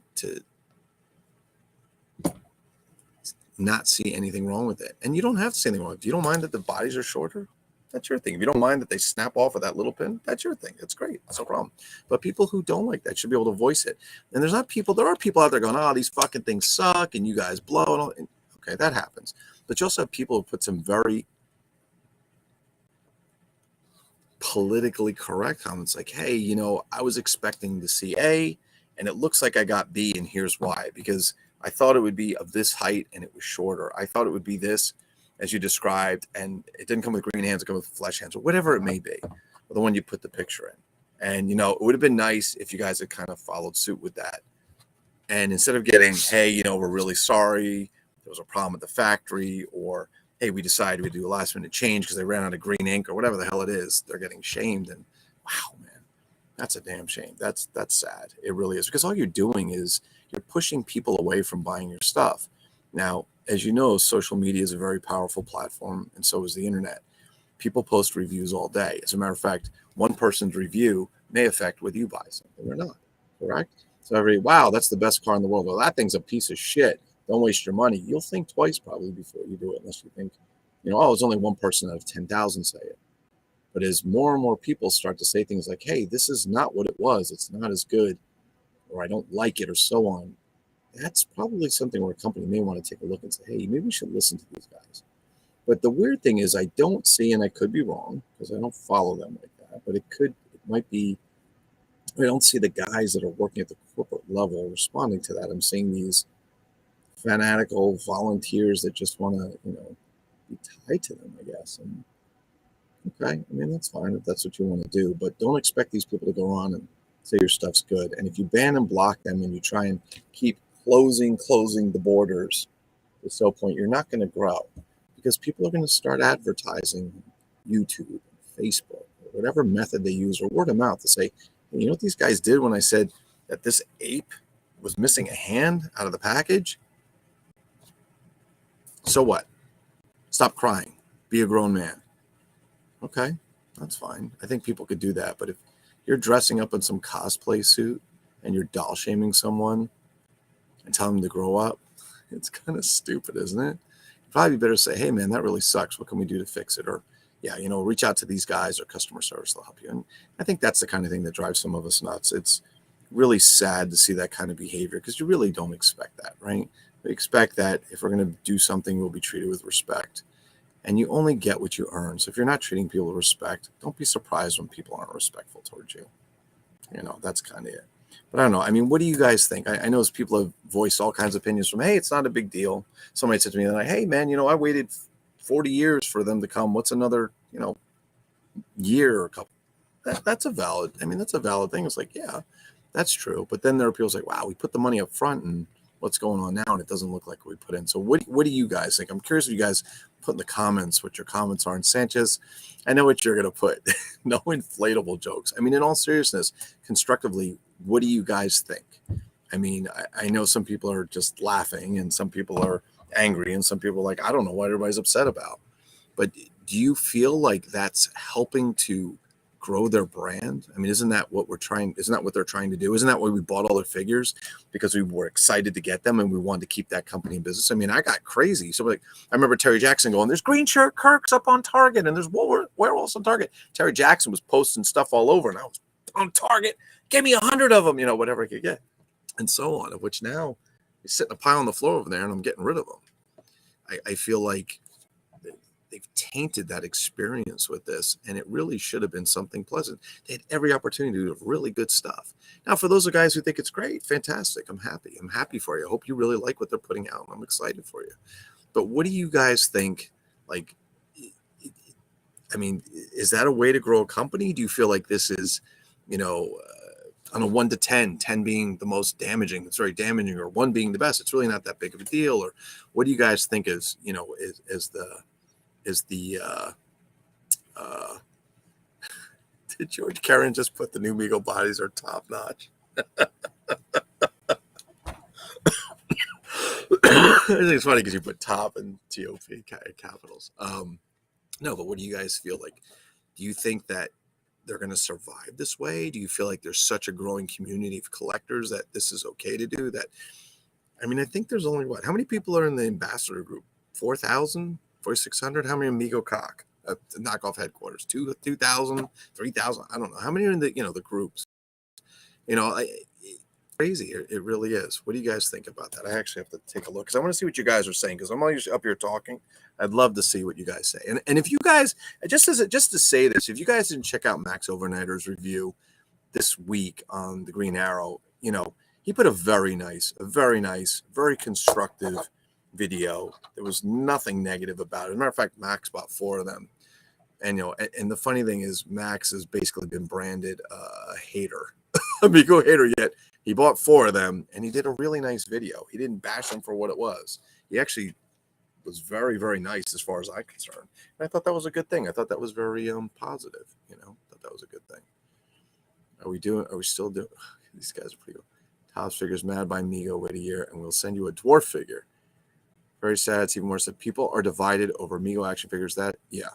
not see anything wrong with it. And you don't have to see anything wrong. If you don't mind that the bodies are shorter, that's your thing. If you don't mind that they snap off with that little pin, that's your thing. That's great. That's no problem. But people who don't like that should be able to voice it. And there are people out there going, oh, these fucking things suck, and you guys blow. And all. Okay, that happens. But you also have people who put some very politically correct comments like, hey, I was expecting to see A, and it looks like I got B, and here's why. Because I thought it would be of this height, and it was shorter. I thought it would be this, as you described, and it didn't come with green hands, it came with flesh hands, or whatever it may be, or the one you put the picture in. And, it would have been nice if you guys had kind of followed suit with that. And instead of getting, hey, we're really sorry, there was a problem at the factory, or hey, we decided we'd do a last minute change because they ran out of green ink, or whatever the hell it is, they're getting shamed. And wow, man, that's a damn shame. That's sad. It really is, because all you're doing is you're pushing people away from buying your stuff. Now, as you know, social media is a very powerful platform, and so is the internet. People post reviews all day. As a matter of fact, one person's review may affect whether you buy something or not, correct? So wow, that's the best car in the world. Well, that thing's a piece of shit. Don't waste your money. You'll think twice probably before you do it, unless you think, oh, it's only one person out of 10,000 say it. But as more and more people start to say things like, hey, this is not what it was, it's not as good, or I don't like it, or so on, that's probably something where a company may want to take a look and say, hey, maybe we should listen to these guys. But the weird thing is, I don't see, and I could be wrong because I don't follow them like that, but it might be, I don't see the guys that are working at the corporate level responding to that. I'm seeing these fanatical volunteers that just want to, be tied to them, I guess. And okay, I mean, that's fine if that's what you want to do, but don't expect these people to go on and say your stuff's good. And if you ban and block them and you try and keep closing the borders to so point, you're not going to grow because people are going to start advertising YouTube, Facebook, or whatever method they use, or word of mouth to say, hey, you know what these guys did when I said that this ape was missing a hand out of the package? So what? Stop crying. Be a grown man. Okay, that's fine. I think people could do that. But if you're dressing up in some cosplay suit and you're doll shaming someone and telling them to grow up, it's kind of stupid, isn't it? You'd probably better say, hey, man, that really sucks. What can we do to fix it? Or, yeah, reach out to these guys or customer service. They'll help you. And I think that's the kind of thing that drives some of us nuts. It's really sad to see that kind of behavior because you really don't expect that, right? We expect that if we're going to do something, we'll be treated with respect. And you only get what you earn. So if you're not treating people with respect, don't be surprised when people aren't respectful towards you. That's kind of it. But I don't know. I mean, what do you guys think? I know people have voiced all kinds of opinions from, hey, it's not a big deal. Somebody said to me, like, hey, man, I waited 40 years for them to come. What's another, year or a couple? That's a valid thing. It's like, yeah, that's true. But then there are people like, wow, we put the money up front and what's going on now, and it doesn't look like we put in. So what do you guys think? I'm curious if you guys put in the comments what your comments are. And Sanchez, I know what you're going to put. No inflatable jokes. I mean, in all seriousness, constructively, what do you guys think? I mean, I know some people are just laughing and some people are angry and some people are like, I don't know what everybody's upset about. But do you feel like that's helping to grow their brand? I mean, isn't that what they're trying to do? Isn't that why we bought all their figures? Because we were excited to get them and we wanted to keep that company in business. I mean, I got crazy. So I remember Terry Jackson going, there's green shirt Kirks up on Target and there's werewolves on Target. Terry Jackson was posting stuff all over and I was on Target. Give me 100 of them, whatever I could get. And so on, of which now he's sitting a pile on the floor over there and I'm getting rid of them. I feel like they've tainted that experience with this, and it really should have been something pleasant. They had every opportunity to do really good stuff. Now, for those of guys who think it's great, fantastic. I'm happy. I'm happy for you. I hope you really like what they're putting out. I'm excited for you. But what do you guys think? Like, I mean, is that a way to grow a company? Do you feel like this is, on a 1 to 10, 10 being the most damaging, it's very damaging, or 1 being the best, it's really not that big of a deal? Or what do you guys think is did George Karen just put the new Meagle bodies are top notch? I think it's funny because you put top and TOP capitals. No, but what do you guys feel like? Do you think that they're going to survive this way? Do you feel like there's such a growing community of collectors that this is okay to do that? I mean, I think there's only how many people are in the ambassador group? 4,000? 4,600? How many Amigo Cock knockoff headquarters? 2,000, 3,000? I don't know. How many are in the the groups? Crazy. It really is. What do you guys think about that? I actually have to take a look because I want to see what you guys are saying because I'm always up here talking. I'd love to see what you guys say. And if you guys just to say this, if you guys didn't check out Max Overnighter's review this week on the Green Arrow, he put a very nice, very constructive video. There was nothing negative about it. As a matter of fact, Max bought 4 of them. And and the funny thing is Max has basically been branded a hater. Amigo hater, yet he bought 4 of them and he did a really nice video. He didn't bash them for what it was. He actually was very, very nice as far as I'm concerned. And I thought that was a good thing. I thought that was very positive. Thought that was a good thing. Are we still doing? These guys are pretty good. Topps figures mad by Migo, wait a year, and we'll send you a dwarf figure. Very sad. It's even worse that people are divided over Mego action figures. Yeah.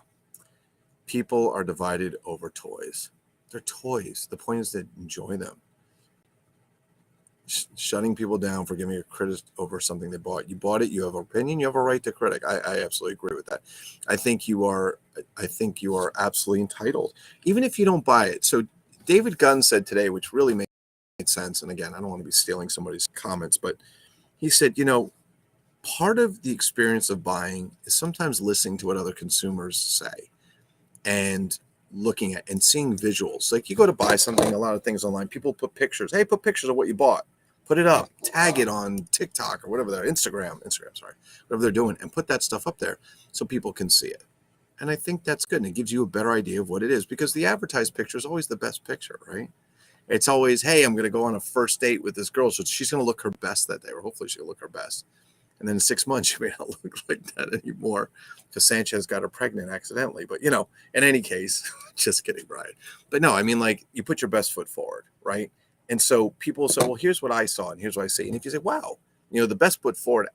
People are divided over toys. They're toys. The point is to enjoy them. Shutting people down for giving a critic over something they bought. You bought it. You have an opinion. You have a right to critic. I absolutely agree with that. I think you are absolutely entitled, even if you don't buy it. So David Gunn said today, which really made sense. And again, I don't want to be stealing somebody's comments, but he said, part of the experience of buying is sometimes listening to what other consumers say and looking at and seeing visuals. Like you go to buy something, a lot of things online, people put pictures. Hey, put pictures of what you bought. Put it up, tag it on TikTok or whatever they're Instagram, whatever they're doing, and put that stuff up there so people can see it. And I think that's good. And it gives you a better idea of what it is, because the advertised picture is always the best picture, right? It's always, hey, I'm going to go on a first date with this girl, so she's going to look her best that day, or hopefully she'll look her best. And then in 6 months, she may not look like that anymore because Sanchez got her pregnant accidentally. But, in any case, just kidding, Brian. But no, I mean, like, you put your best foot forward, right? And so people say, well, here's what I saw and here's what I see. And if you say, wow, the best foot forward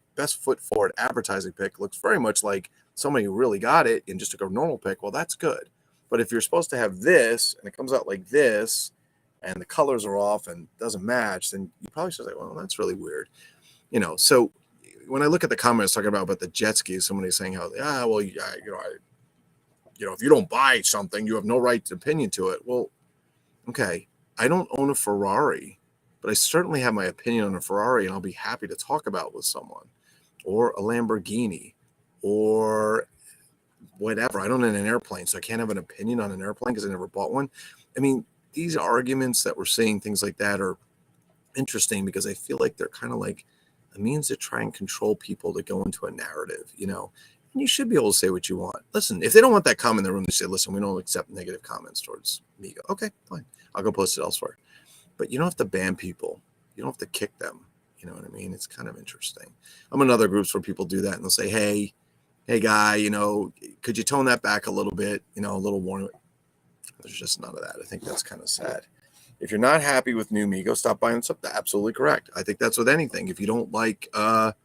advertising pick looks very much like somebody who really got it and just took a normal pick, well, that's good. But if you're supposed to have this and it comes out like this and the colors are off and doesn't match, then you probably should say, well, that's really weird. So when I look at the comments talking about the jet skis, somebody's saying how, if you don't buy something, you have no right to opinion to it. Well, okay, I don't own a Ferrari, but I certainly have my opinion on a Ferrari, and I'll be happy to talk about it with someone, or a Lamborghini, or whatever. I don't own an airplane, so I can't have an opinion on an airplane because I never bought one. I mean, these arguments that we're seeing, things like that, are interesting because I feel like they're kind of like a means to try and control people to go into a narrative, and you should be able to say what you want. Listen, if they don't want that comment in the room, they say, listen, we don't accept negative comments towards Mego. Okay, fine. I'll go post it elsewhere. But you don't have to ban people. You don't have to kick them. You know what I mean? It's kind of interesting. I'm in other groups where people do that and they'll say, hey guy, could you tone that back a little bit? A little warning. There's just none of that. I think that's kind of sad. If you're not happy with new Mego, stop buying stuff. That's absolutely correct. I think that's with anything. If you don't like the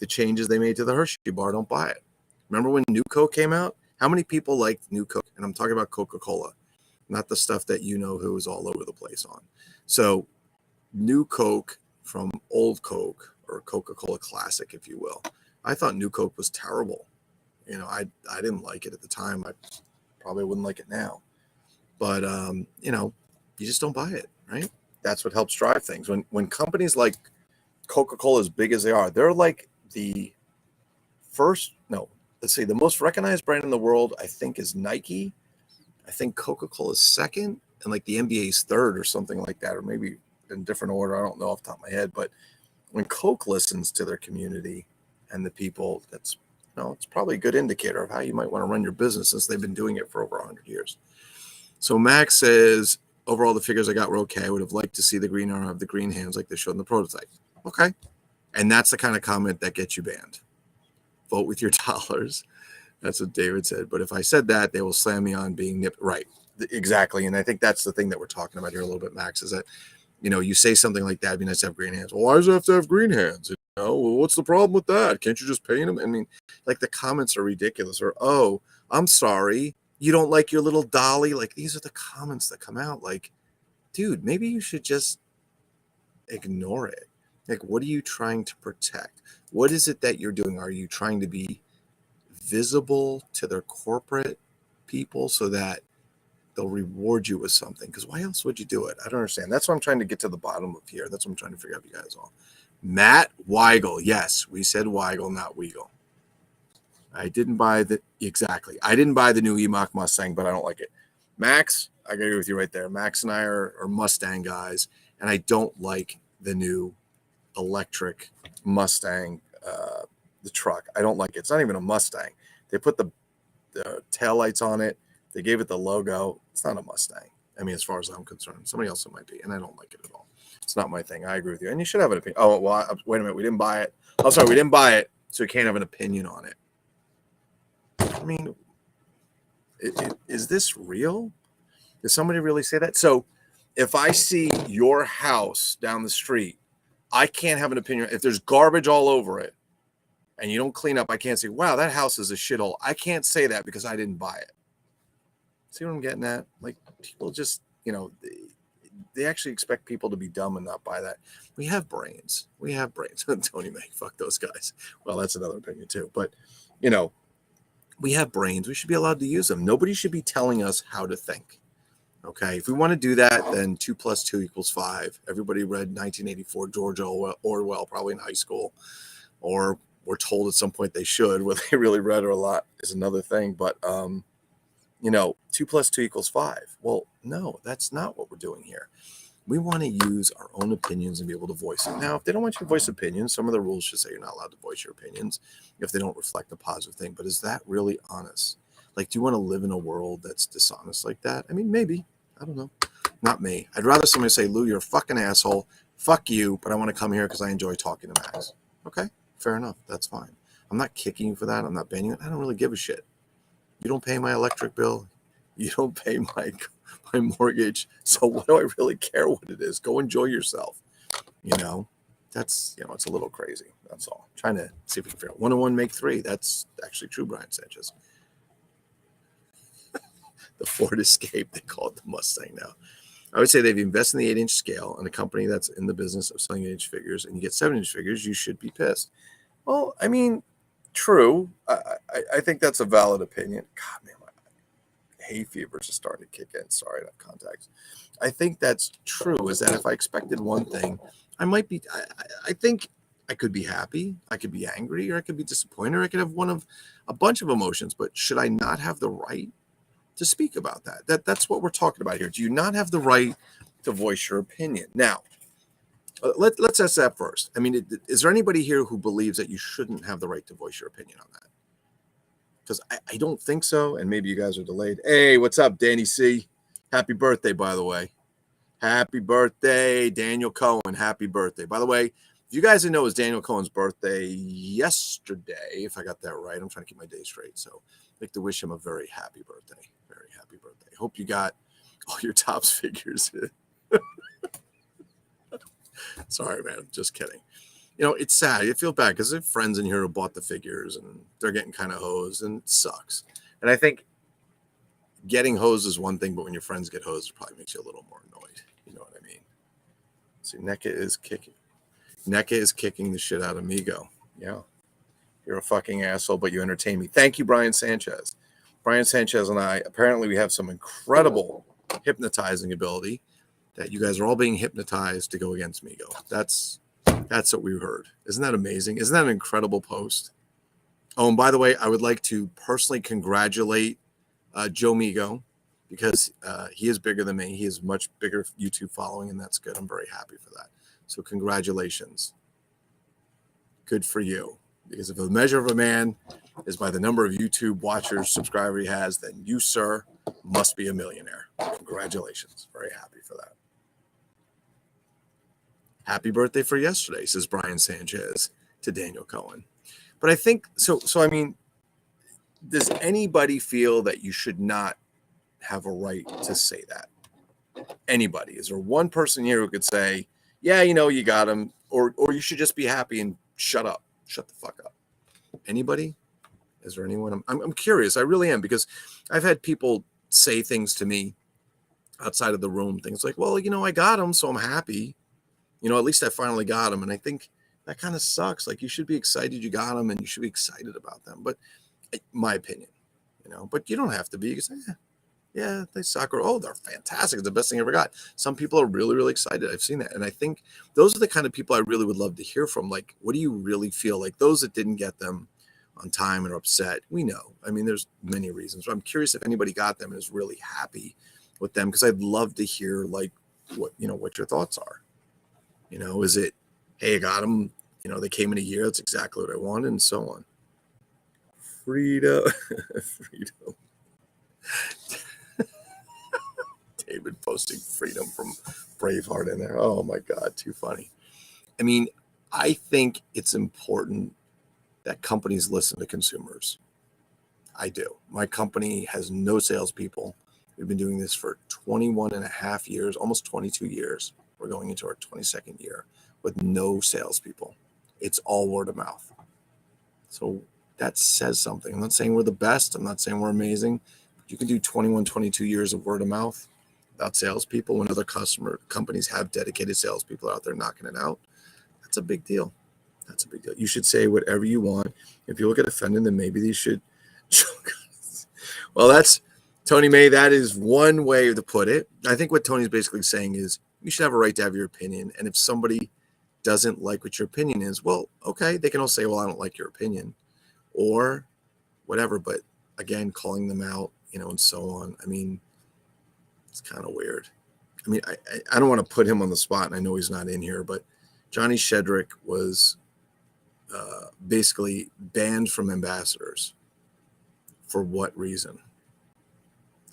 changes they made to the Hershey bar, don't buy it. Remember when New Coke came out? How many people liked New Coke? And I'm talking about Coca-Cola, not the stuff that who was all over the place on. So New Coke from Old Coke, or Coca-Cola Classic, if you will. I thought New Coke was terrible. I didn't like it at the time. I probably wouldn't like it now. But, you just don't buy it, right? That's what helps drive things. When companies like Coca-Cola, as big as they are, they're like the most recognized brand in the world, I think, is Nike. I think Coca-Cola is second, and like the NBA is third or something like that, or maybe in different order. I don't know off the top of my head. But when Coke listens to their community and the people, it's probably a good indicator of how you might want to run your business, since they've been doing it for over 100 years. So Max says, overall, the figures I got were okay. I would have liked to see the green arm have the green hands like they showed in the prototype. Okay. And that's the kind of comment that gets you banned. Vote with your dollars. That's what David said. But if I said that, they will slam me on being nipped. Right. Exactly. And I think that's the thing that we're talking about here a little bit, Max, is that, you say something like that, it'd be nice to have green hands. Well, why does it have to have green hands? Well, what's the problem with that? Can't you just paint them? I mean, like, the comments are ridiculous. Or, oh, I'm sorry, you don't like your little dolly. Like, these are the comments that come out. Like, dude, maybe you should just ignore it. Like, what are you trying to protect? What is it that you're doing? Are you trying to be visible to their corporate people so that they'll reward you with something? Because why else would you do it? I don't understand. That's what I'm trying to get to the bottom of here. That's what I'm trying to figure out, you guys all. Matt Weigel. Yes, we said Weigel, not Weigel. I didn't buy the new EMAC Mustang, but I don't like it. Max, I agree with you right there. Max and I are Mustang guys, and I don't like the new electric Mustang, the truck. I don't like it. It's not even a Mustang. They put the taillights on it. They gave it the logo. It's not a Mustang. I mean, as far as I'm concerned, somebody else it might be, and I don't like it at all. It's not my thing. I agree with you. And you should have an opinion. Oh, well, wait a minute. We didn't buy it. Oh, sorry, we didn't buy it, so you can't have an opinion on it. I mean, is this real? Does somebody really say that? So if I see your house down the street, I can't have an opinion. If there's garbage all over it, and you don't clean up, I can't say, wow, that house is a shithole. I can't say that because I didn't buy it. See what I'm getting at? Like, people just, they actually expect people to be dumb and not buy that. We have brains. Tony May, fuck those guys. Well, that's another opinion too. But, we have brains. We should be allowed to use them. Nobody should be telling us how to think. Okay, if we want to do that, then 2 + 2 = 5. Everybody read 1984 George Orwell, probably in high school, or were told at some point they should. Whether they really read it a lot is another thing. But 2 + 2 = 5. Well, no, that's not what we're doing here. We want to use our own opinions and be able to voice it. Now, if they don't want you to voice opinions, some of the rules should say you're not allowed to voice your opinions if they don't reflect a positive thing. But is that really honest? Like, do you want to live in a world that's dishonest like that? I mean, maybe. I don't know. Not me. I'd rather somebody say, Lou, you're a fucking asshole. Fuck you, but I want to come here because I enjoy talking to Max. Okay, fair enough. That's fine. I'm not kicking you for that. I'm not banning it. I don't really give a shit. You don't pay my electric bill. You don't pay my mortgage. So what do I really care what it is? Go enjoy yourself. That's, it's a little crazy. That's all. I'm trying to see if we can figure out 1 and 1 make 3. That's actually true, Brian Sanchez. The Ford Escape, they call it the Mustang now. I would say they've invested in the 8-inch scale in a company that's in the business of selling 8-inch figures, and you get 7-inch figures, you should be pissed. Well, I mean, true. I think that's a valid opinion. God, man, my hay fever is starting to kick in. Sorry, that contacts. I think that's true, is that if I expected one thing, I might be, I think I could be happy, I could be angry, or I could be disappointed, or I could have one of a bunch of emotions, but should I not have the right to speak about that? That's what we're talking about here. Do you not have the right to voice your opinion? Now, let's ask that first. I mean, is there anybody here who believes that you shouldn't have the right to voice your opinion on that? Because I don't think so, and maybe you guys are delayed. Hey, what's up, Danny C? Happy birthday, by the way. Happy birthday, Daniel Cohen. Happy birthday. By the way, if you guys didn't know, it was Daniel Cohen's birthday yesterday, if I got that right. I'm trying to keep my day straight, so I'd like to wish him a very happy birthday. Very happy birthday. Hope you got all your Topps figures. Sorry, man. Just kidding. It's sad. You feel bad because I have friends in here who bought the figures and they're getting kind of hosed, and it sucks. And I think getting hosed is one thing, but when your friends get hosed, it probably makes you a little more annoyed. You know what I mean? See, NECA is kicking the shit out of Migo. Yeah. You're a fucking asshole, but you entertain me. Thank you, Brian Sanchez. Brian Sanchez and I, apparently we have some incredible hypnotizing ability that you guys are all being hypnotized to go against Migo. That's what we heard. Isn't that amazing? Isn't that an incredible post? Oh, and by the way, I would like to personally congratulate Joe Migo because he is bigger than me. He has much bigger YouTube following, and that's good. I'm very happy for that. So congratulations. Good for you. Because if the measure of a man is by the number of YouTube watchers, subscribers he has, then you, sir, must be a millionaire. Congratulations. Very happy for that. Happy birthday for yesterday, says Brian Sanchez to Daniel Cohen. But I think, so I mean, does anybody feel that you should not have a right to say that? Anybody? Is there one person here who could say, yeah, you got him, or you should just be happy and shut up? Shut the fuck up. Anybody? Is there anyone? I'm curious. I really am, because I've had people say things to me outside of the room. Things like, well, I got him, so I'm happy. At least I finally got him. And I think that kind of sucks. Like, you should be excited you got them, and you should be excited about them. But my opinion, but you don't have to be. You can say, yeah, they suck, or, oh, they're fantastic. It's the best thing I ever got. Some people are really, really excited. I've seen that. And I think those are the kind of people I really would love to hear from. Like, what do you really feel? Like, those that didn't get them on time and are upset, we know. I mean, there's many reasons. But I'm curious if anybody got them and is really happy with them, because I'd love to hear, like, what your thoughts are. Is it, hey, I got them, they came in a year, that's exactly what I wanted, and so on. Freedom. David posting freedom from Braveheart in there. Oh my God, too funny. I mean, I think it's important that companies listen to consumers. I do. My company has no salespeople. We've been doing this for 21 and a half years, almost 22 years. We're going into our 22nd year with no salespeople. It's all word of mouth. So that says something. I'm not saying we're the best. I'm not saying we're amazing. You can do 21, 22 years of word of mouth without salespeople when other companies have dedicated salespeople out there knocking it out. That's a big deal. That's a big deal. You should say whatever you want. If you look at offending, then maybe they should. Well, that's Tony May. That is one way to put it. I think what Tony's basically saying is you should have a right to have your opinion. And if somebody doesn't like what your opinion is, well, okay, they can all say, well, I don't like your opinion or whatever. But again, calling them out, and so on. I mean, it's kind of weird. I mean, I don't want to put him on the spot, and I know he's not in here, but Johnny Shedrick was basically banned from ambassadors. For what reason?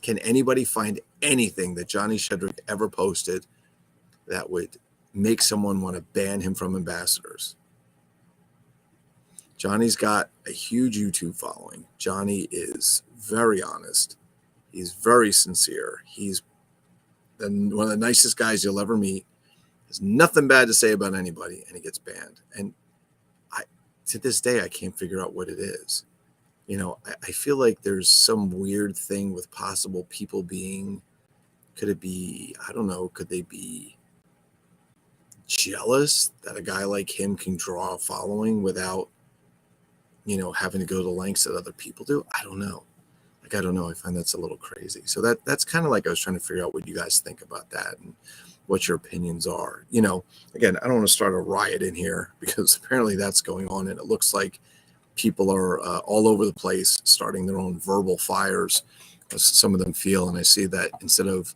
Can anybody find anything that Johnny Shedrick ever posted that would make someone want to ban him from ambassadors? Johnny's got a huge YouTube following. Johnny is very honest. He's very sincere. He's one of the nicest guys you'll ever meet. Has nothing bad to say about anybody, and he gets banned. And to this day, I can't figure out what it is. I feel like there's some weird thing with possible people being, could it be, I don't know, could they be jealous that a guy like him can draw a following without, having to go to lengths that other people do? I don't know. I don't know. I find that's a little crazy. So that's kind of like I was trying to figure out what you guys think about that and what your opinions are. Again, I don't want to start a riot in here because apparently that's going on. And it looks like people are all over the place starting their own verbal fires, as some of them feel. And I see that instead of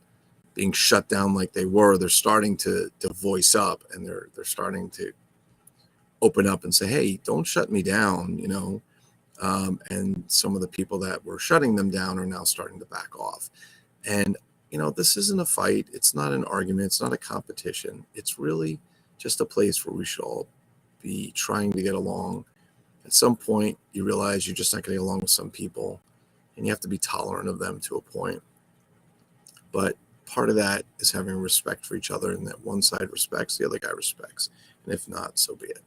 being shut down like they were, they're starting to voice up, and they're starting to open up and say, hey, don't shut me down, and some of the people that were shutting them down are now starting to back off. And, this isn't a fight. It's not an argument. It's not a competition. It's really just a place where we should all be trying to get along. At some point, you realize you're just not getting along with some people, and you have to be tolerant of them to a point. But part of that is having respect for each other, and that one side respects, the other guy respects. And if not, so be it.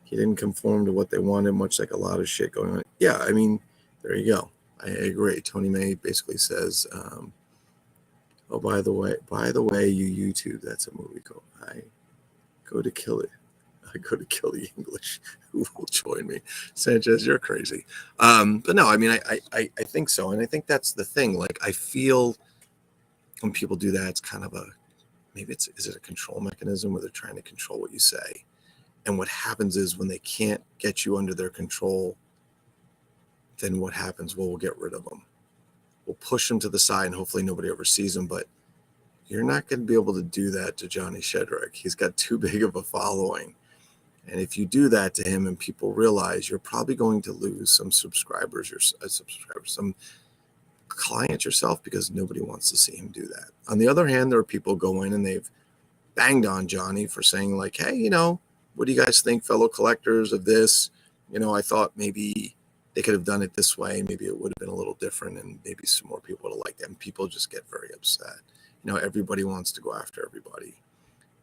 He didn't conform to what they wanted, much like a lot of shit going on. Yeah, I mean, there you go. I agree. Tony May basically says, oh, by the way, you YouTube, that's a movie called I Go to Kill It. I go to kill the English. Who will join me? Sanchez, you're crazy. But no, I mean, I think so. And I think that's the thing. Like, I feel when people do that, it's kind of is it a control mechanism where they're trying to control what you say? And what happens is when they can't get you under their control, then what happens? Well, we'll get rid of them. We'll push them to the side and hopefully nobody ever sees them. But you're not going to be able to do that to Johnny Shedrick. He's got too big of a following. And if you do that to him and people realize, you're probably going to lose some subscribers, some clients yourself, because nobody wants to see him do that. On the other hand, there are people go in and they've banged on Johnny for saying like, hey, what do you guys think, fellow collectors, of this? I thought maybe they could have done it this way. Maybe it would have been a little different, and maybe some more people would have liked it. And people just get very upset. Everybody wants to go after everybody.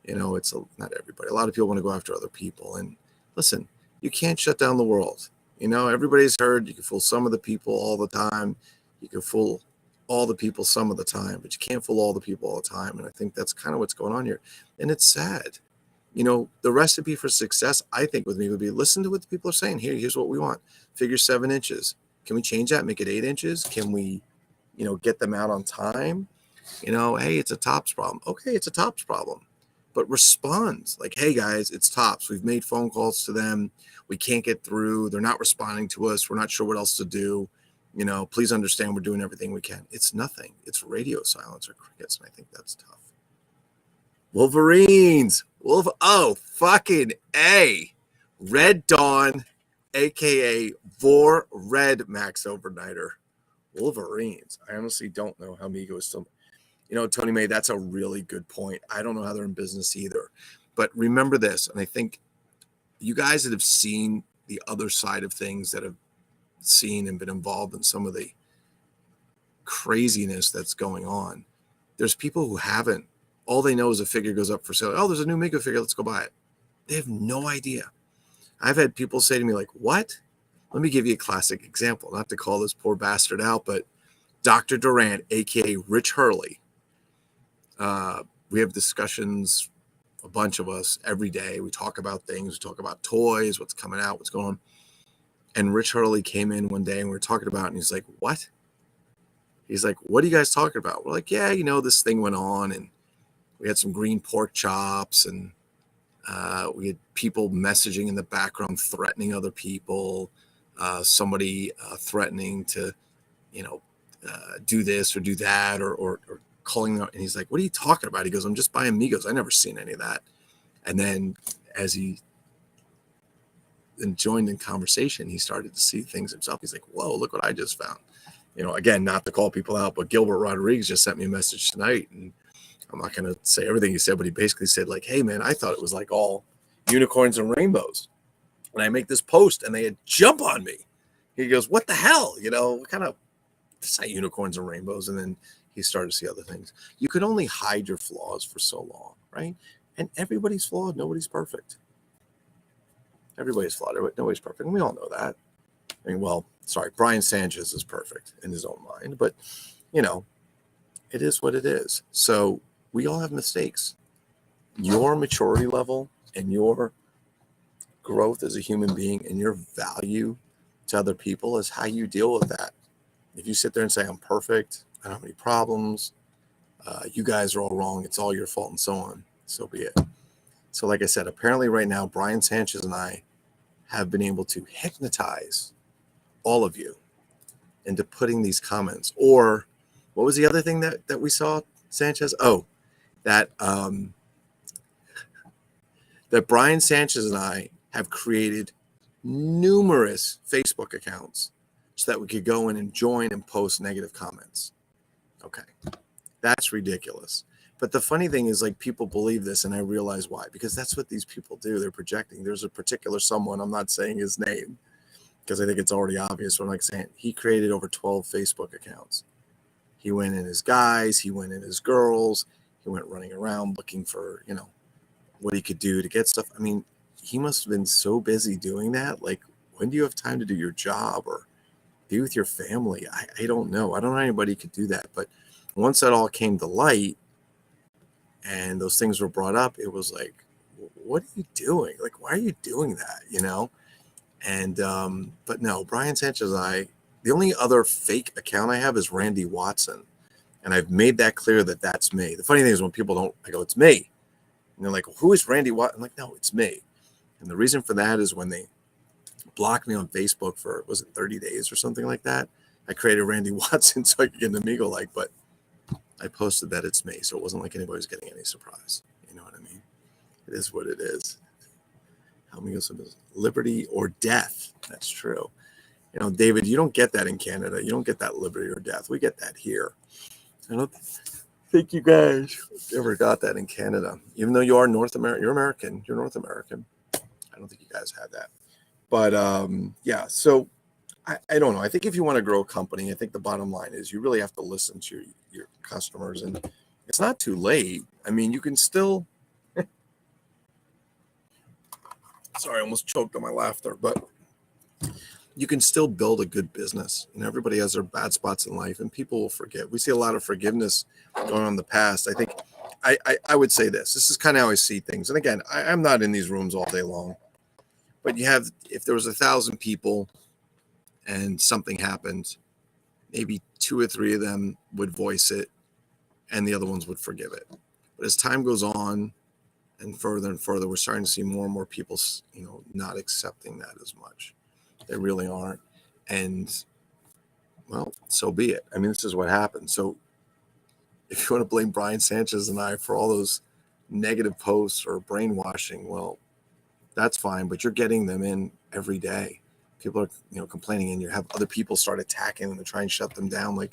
It's not everybody. A lot of people want to go after other people. And listen, you can't shut down the world. Everybody's heard you can fool some of the people all the time. You can fool all the people some of the time, but you can't fool all the people all the time. And I think that's kind of what's going on here. And it's sad. The recipe for success, I think, with me would be listen to what the people are saying. Here's what we want. Figure 7 inches. Can we change that? Make it 8 inches? Can we, get them out on time? Hey, it's a tops problem. Okay, it's a tops problem. But respond like, hey, guys, it's tops. We've made phone calls to them. We can't get through. They're not responding to us. We're not sure what else to do. Please understand we're doing everything we can. It's nothing. It's radio silence or crickets, and I think that's tough. Wolverines. Oh, fucking A. Red Dawn, a.k.a. Vor Red Max Overnighter. Wolverines. I honestly don't know how Migo is still... Tony May, that's a really good point. I don't know how they're in business either. But remember this, and I think you guys that have seen the other side of things, that have seen and been involved in some of the craziness that's going on, there's people who haven't. All they know is a figure goes up for sale. Oh, there's a new Migo figure. Let's go buy it. They have no idea. I've had people say to me like, what? Let me give you a classic example, not to call this poor bastard out, but Dr. Durant, aka Rich Hurley. We have discussions, a bunch of us, every day. We talk about things. We talk about toys, what's coming out, what's going on. And Rich Hurley came in one day and we were talking about it, and he's like, what? He's like, what are you guys talking about? We're like, yeah, this thing went on, and we had some green pork chops, and we had people messaging in the background, threatening other people, somebody threatening to, do this or do that, or calling out. And he's like, what are you talking about? He goes, I'm just buying Migos. I never seen any of that. And then as he joined in conversation, he started to see things himself. He's like, whoa, look what I just found. Again, not to call people out, but Gilbert Rodriguez just sent me a message tonight, and I'm not going to say everything he said, but he basically said like, hey man, I thought it was like all unicorns and rainbows. And I make this post and they jump on me. He goes, what the hell? What kind of, it's not unicorns and rainbows. And then he started to see other things. You can only hide your flaws for so long, right? And everybody's flawed. Nobody's perfect. Everybody's flawed. Nobody's perfect. And we all know that. Brian Sanchez is perfect in his own mind, but it is what it is. So we all have mistakes. Your maturity level and your growth as a human being and your value to other people is how you deal with that. If you sit there and say, I'm perfect, I don't have any problems, you guys are all wrong, it's all your fault, and so on, so be it. So like I said, apparently right now, Brian Sanchez and I have been able to hypnotize all of you into putting these comments. Or what was the other thing that we saw, Sanchez? Oh, that Brian Sanchez and I have created numerous Facebook accounts so that we could go in and join and post negative comments. Okay, that's ridiculous. But the funny thing is, like, people believe this, and I realize why. Because that's what these people do. They're projecting. There's a particular someone, I'm not saying his name, because I think it's already obvious what I'm saying. He created over 12 Facebook accounts. He went in as guys. He went in as girls. He went running around looking for, what he could do to get stuff. I mean, he must have been so busy doing that. Like, when do you have time to do your job or be with your family? I don't know. I don't know anybody could do that. But once that all came to light and those things were brought up, it was like, what are you doing? Like, why are you doing that? And, but no, Brian Sanchez, the only other fake account I have is Randy Watson. And I've made that clear that that's me. The funny thing is when people don't, I go, it's me. And they're like, well, who is Randy Watson? I'm like, no, it's me. And the reason for that is when they blocked me on Facebook for, was it 30 days or something like that? I created Randy Watson so I could get an amigo like, but I posted that it's me. So it wasn't like anybody was getting any surprise. You know what I mean? It is what it is. Amigos, liberty or death. That's true. David, you don't get that in Canada. You don't get that liberty or death. We get that here. I don't think you guys ever got that in Canada. Even though you are North American, you're American. You're North American. I don't think you guys had that. But yeah, so I don't know. I think if you want to grow a company, I think the bottom line is you really have to listen to your customers. And it's not too late. I mean, you can still... Sorry, I almost choked on my laughter, but you can still build a good business. Everybody has their bad spots in life, and people will forget. We see a lot of forgiveness going on in the past. I think I would say this. This is kind of how I see things. And again, I'm not in these rooms all day long, but if there was 1,000 people and something happened, maybe 2 or 3 of them would voice it, and the other ones would forgive it. But as time goes on, and further, we're starting to see more and more people, not accepting that as much. They really aren't. And, well, so be it. I mean, this is what happened. So if you want to blame Brian Sanchez and I for all those negative posts or brainwashing, well, that's fine. But you're getting them in every day. People are, complaining, and you have other people start attacking them and try and shut them down. Like,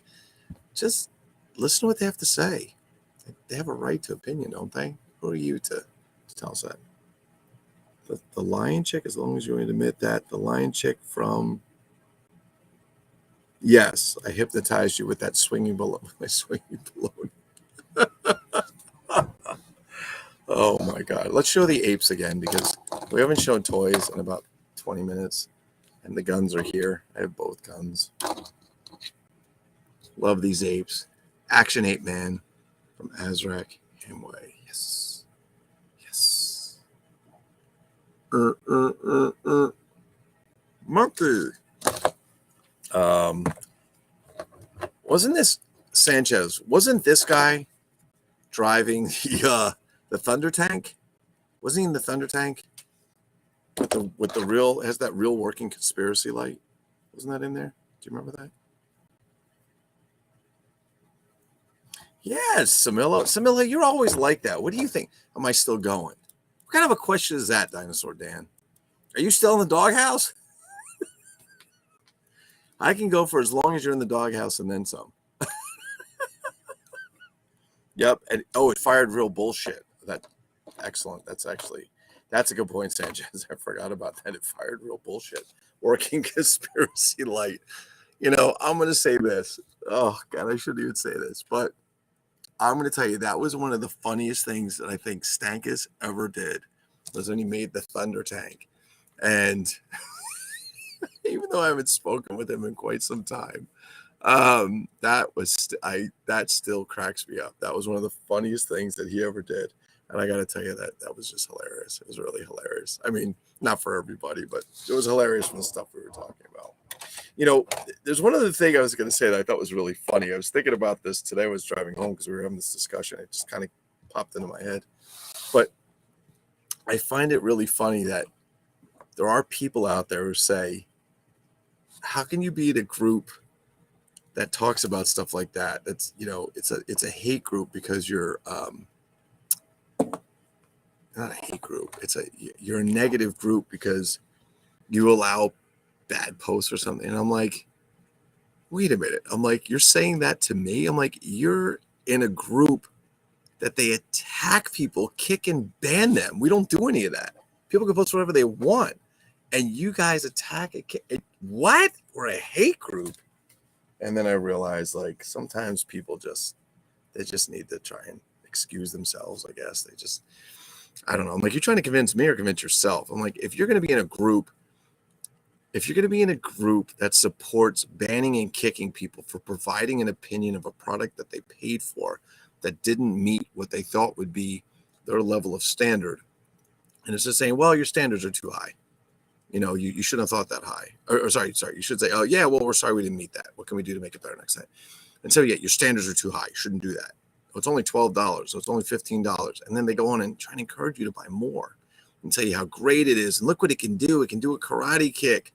just listen to what they have to say. They have a right to opinion, don't they? Who are you to tell us that? The lion chick, as long as you admit that, the lion chick from... Yes, I hypnotized you with that swinging balloon. My swinging balloon. Oh my God. Let's show the apes again, because we haven't shown toys in about 20 minutes. And the guns are here. I have both guns. Love these apes. Action Ape Man from Azrak Hemway. Yes. Yes. Monkey. Wasn't this Sanchez? Wasn't this guy driving the Thunder Tank? Wasn't he in the Thunder Tank with the real, has that real working conspiracy light? Wasn't that in there? Do you remember that? Yes, Samilla. Samilla, you're always like that. What do you think? Am I still going? What kind of a question is that, Dinosaur Dan? Are you still in the doghouse? I can go for as long as you're in the doghouse and then some. Yep. And it fired real bullshit. Excellent. That's a good point, Sanchez. I forgot about that. It fired real bullshit. Working conspiracy light. I'm going to say this. Oh, God, I shouldn't even say this. But I'm going to tell you, that was one of the funniest things that I think Stankus ever did, was when he made the Thunder Tank. And even though I haven't spoken with him in quite some time, that still cracks me up. That was one of the funniest things that he ever did. And I got to tell you that was just hilarious. It was really hilarious. I mean, not for everybody, but it was hilarious from the stuff we were talking about. There's one other thing I was going to say that I thought was really funny. I was thinking about this today. I was driving home because we were having this discussion. It just kind of popped into my head. But I find it really funny that there are people out there who say, how can you be in a group that talks about stuff like that? That's, it's a hate group because you're not a hate group. You're a negative group because you allow bad posts or something. And I'm like, wait a minute. I'm like, you're saying that to me? I'm like, you're in a group that they attack people, kick and ban them. We don't do any of that. People can post whatever they want. And you guys attack it. What? We're a hate group. And then I realized, like, sometimes people they just need to try and excuse themselves, I guess. I don't know. I'm like, you're trying to convince me or convince yourself. I'm like, if you're going to be in a group that supports banning and kicking people for providing an opinion of a product that they paid for that didn't meet what they thought would be their level of standard, and it's just saying, well, your standards are too high. You shouldn't have thought that high. Or sorry. You should say, oh, yeah, well, we're sorry we didn't meet that. What can we do to make it better next time? And so, yeah, your standards are too high. You shouldn't do that. Oh, it's only $12. So it's only $15. And then they go on and try and encourage you to buy more and tell you how great it is. And look what it can do. It can do a karate kick.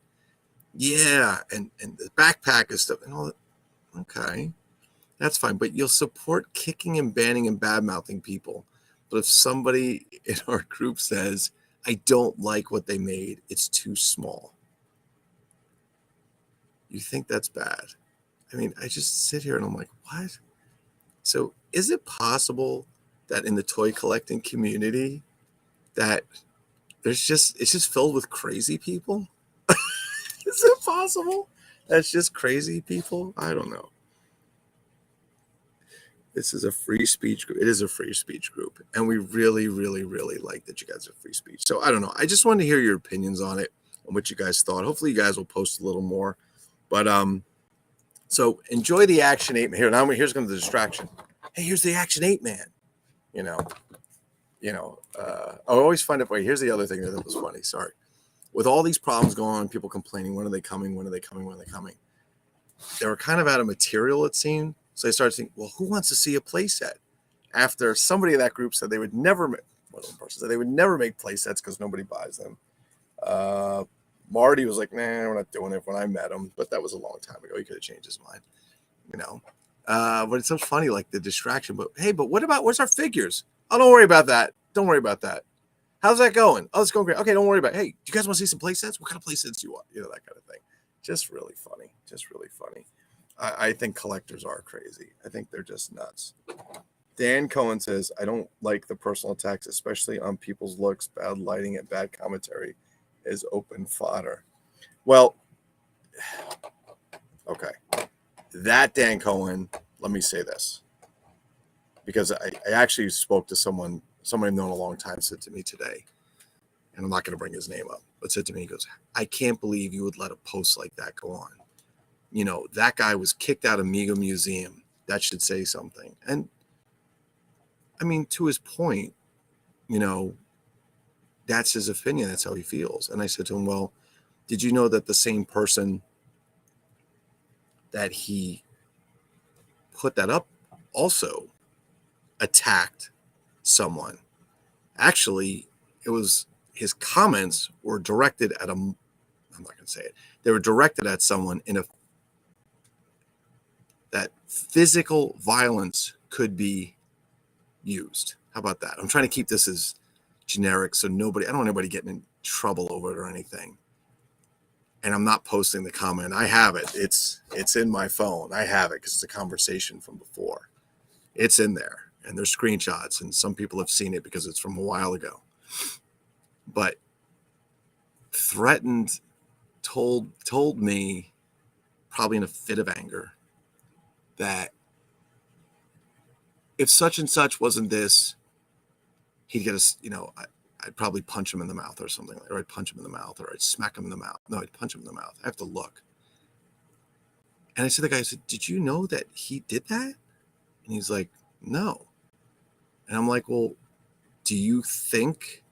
Yeah. And the backpack and stuff and all that. Okay. That's fine. But you'll support kicking and banning and bad-mouthing people. But if somebody in our group says, I don't like what they made, it's too small, you think that's bad. I mean, I just sit here and I'm like, what? So is it possible that in the toy collecting community that it's just filled with crazy people? Is it possible that's just crazy people? I don't know. This is a free speech group. It is a free speech group. And we really, really, really like that you guys are free speech. So I don't know. I just wanted to hear your opinions on it and what you guys thought. Hopefully you guys will post a little more. But so enjoy the Action 8 Man. Here's going to the distraction. Hey, here's the Action 8 Man. I always find it. Wait, here's the other thing that was funny. Sorry. With all these problems going on, people complaining, when are they coming? When are they coming? When are they coming? They were kind of out of material, it seemed. So I started thinking, well, who wants to see a play set? After somebody in that group said they would never make, one person said they would never make play sets because nobody buys them. Marty was like, nah, we're not doing it when I met him. But that was a long time ago. He could have changed his mind, But it's so funny, like the distraction. But hey, where's our figures? Oh, don't worry about that. Don't worry about that. How's that going? Oh, it's going great. Okay, don't worry about it. Hey, do you guys want to see some play sets? What kind of play sets do you want? That kind of thing. Just really funny. I think collectors are crazy. I think they're just nuts. Dan Cohen says, I don't like the personal attacks, especially on people's looks. Bad lighting and bad commentary is open fodder. Well, okay. That Dan Cohen, let me say this. Because I actually spoke to someone I've known a long time said to me today, and I'm not going to bring his name up, but said to me, he goes, I can't believe you would let a post like that go on. You know, that guy was kicked out of Mega Museum. That should say something. And I mean, to his point, you know, that's his opinion. That's how he feels. And I said to him, well, did you know that the same person that he put that up also attacked someone? Actually, it was his comments were directed at I'm not going to say it. They were directed at someone in a that physical violence could be used. How about that? I'm trying to keep this as generic so I don't want anybody getting in trouble over it or anything. And I'm not posting the comment. I have it. It's in my phone. I have it because it's a conversation from before. It's in there. And there's screenshots, and some people have seen it because it's from a while ago. But threatened, told me, probably in a fit of anger, that if such and such wasn't this, he'd get us, I'd probably punch him in the mouth or something, or I'd punch him in the mouth, or I'd smack him in the mouth. No, I'd punch him in the mouth. I have to look. And I said to the guy, I said, did you know that he did that? And he's like, no. And I'm like, well, do you think,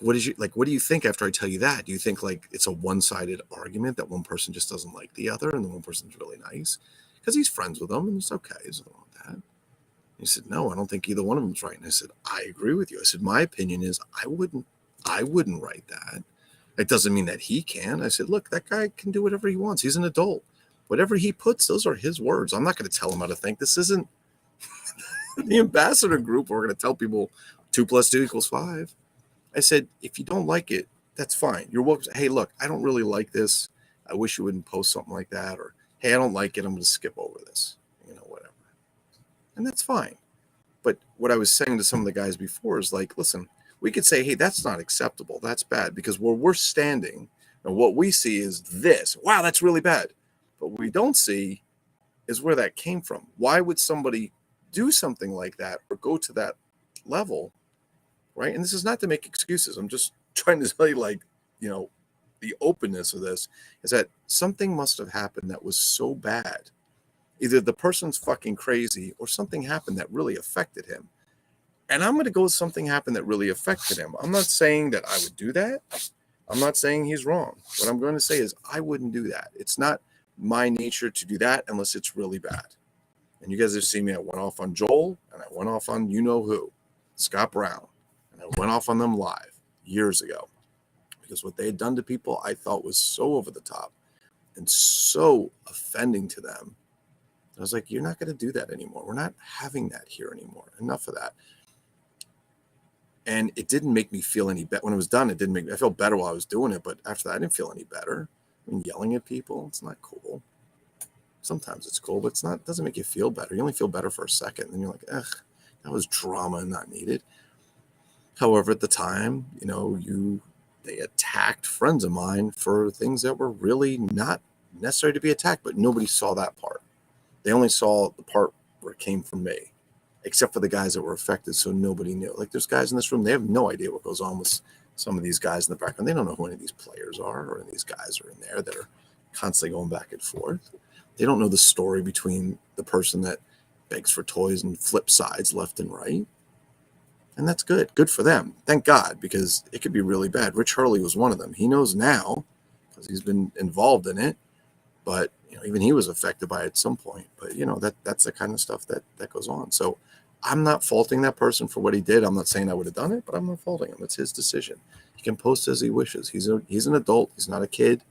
what do you think after I tell you that? Do you think like it's a one-sided argument that one person just doesn't like the other and the one person's really nice? Because he's friends with them and it's okay. There's nothing wrong with that. And he said, no, I don't think either one of them's right. And I said, I agree with you. I said, my opinion is I wouldn't write that. It doesn't mean that he can. I said, look, that guy can do whatever he wants. He's an adult. Whatever he puts, those are his words. I'm not going to tell him how to think. This isn't the ambassador group. We're going to tell people 2 + 2 = 5. I said, if you don't like it, that's fine. You're welcome. Hey, look, I don't really like this. I wish you wouldn't post something like that. Or, hey, I don't like it. I'm going to skip over this, whatever. And that's fine. But what I was saying to some of the guys before is like, listen, we could say, hey, that's not acceptable. That's bad, because where we're standing and what we see is this. Wow, that's really bad. But what we don't see is where that came from. Why would somebody do something like that or go to that level? Right. And this is not to make excuses. I'm just trying to tell you, the openness of this is that something must have happened that was so bad. Either the person's fucking crazy or something happened that really affected him. And I'm going to go with something happened that really affected him. I'm not saying that I would do that. I'm not saying he's wrong. What I'm going to say is I wouldn't do that. It's not my nature to do that unless it's really bad. And you guys have seen me. I went off on Joel and I went off on who, Scott Brown. And I went off on them live years ago because what they had done to people I thought was so over the top and so offending to them. I was like, you're not going to do that anymore. We're not having that here anymore. Enough of that. And it didn't make me feel any better. When it was done, I felt better while I was doing it. But after that, I didn't feel any better. I mean, yelling at people, it's not cool. Sometimes it's cool, but it doesn't make you feel better. You only feel better for a second. And then you're like, ugh, that was drama and not needed. However, at the time, they attacked friends of mine for things that were really not necessary to be attacked, but nobody saw that part. They only saw the part where it came from me, except for the guys that were affected, so nobody knew. Like, there's guys in this room, they have no idea what goes on with some of these guys in the background. They don't know who any of these players are or any of these guys are in there that are constantly going back and forth. They don't know the story between the person that begs for toys and flips sides left and right. And that's good. Good for them. Thank God, because it could be really bad. Rich Hurley was one of them. He knows now because he's been involved in it. But even he was affected by it at some point. But that's the kind of stuff that goes on. So I'm not faulting that person for what he did. I'm not saying I would have done it, but I'm not faulting him. It's his decision. He can post as he wishes. He's an adult. He's not a kid.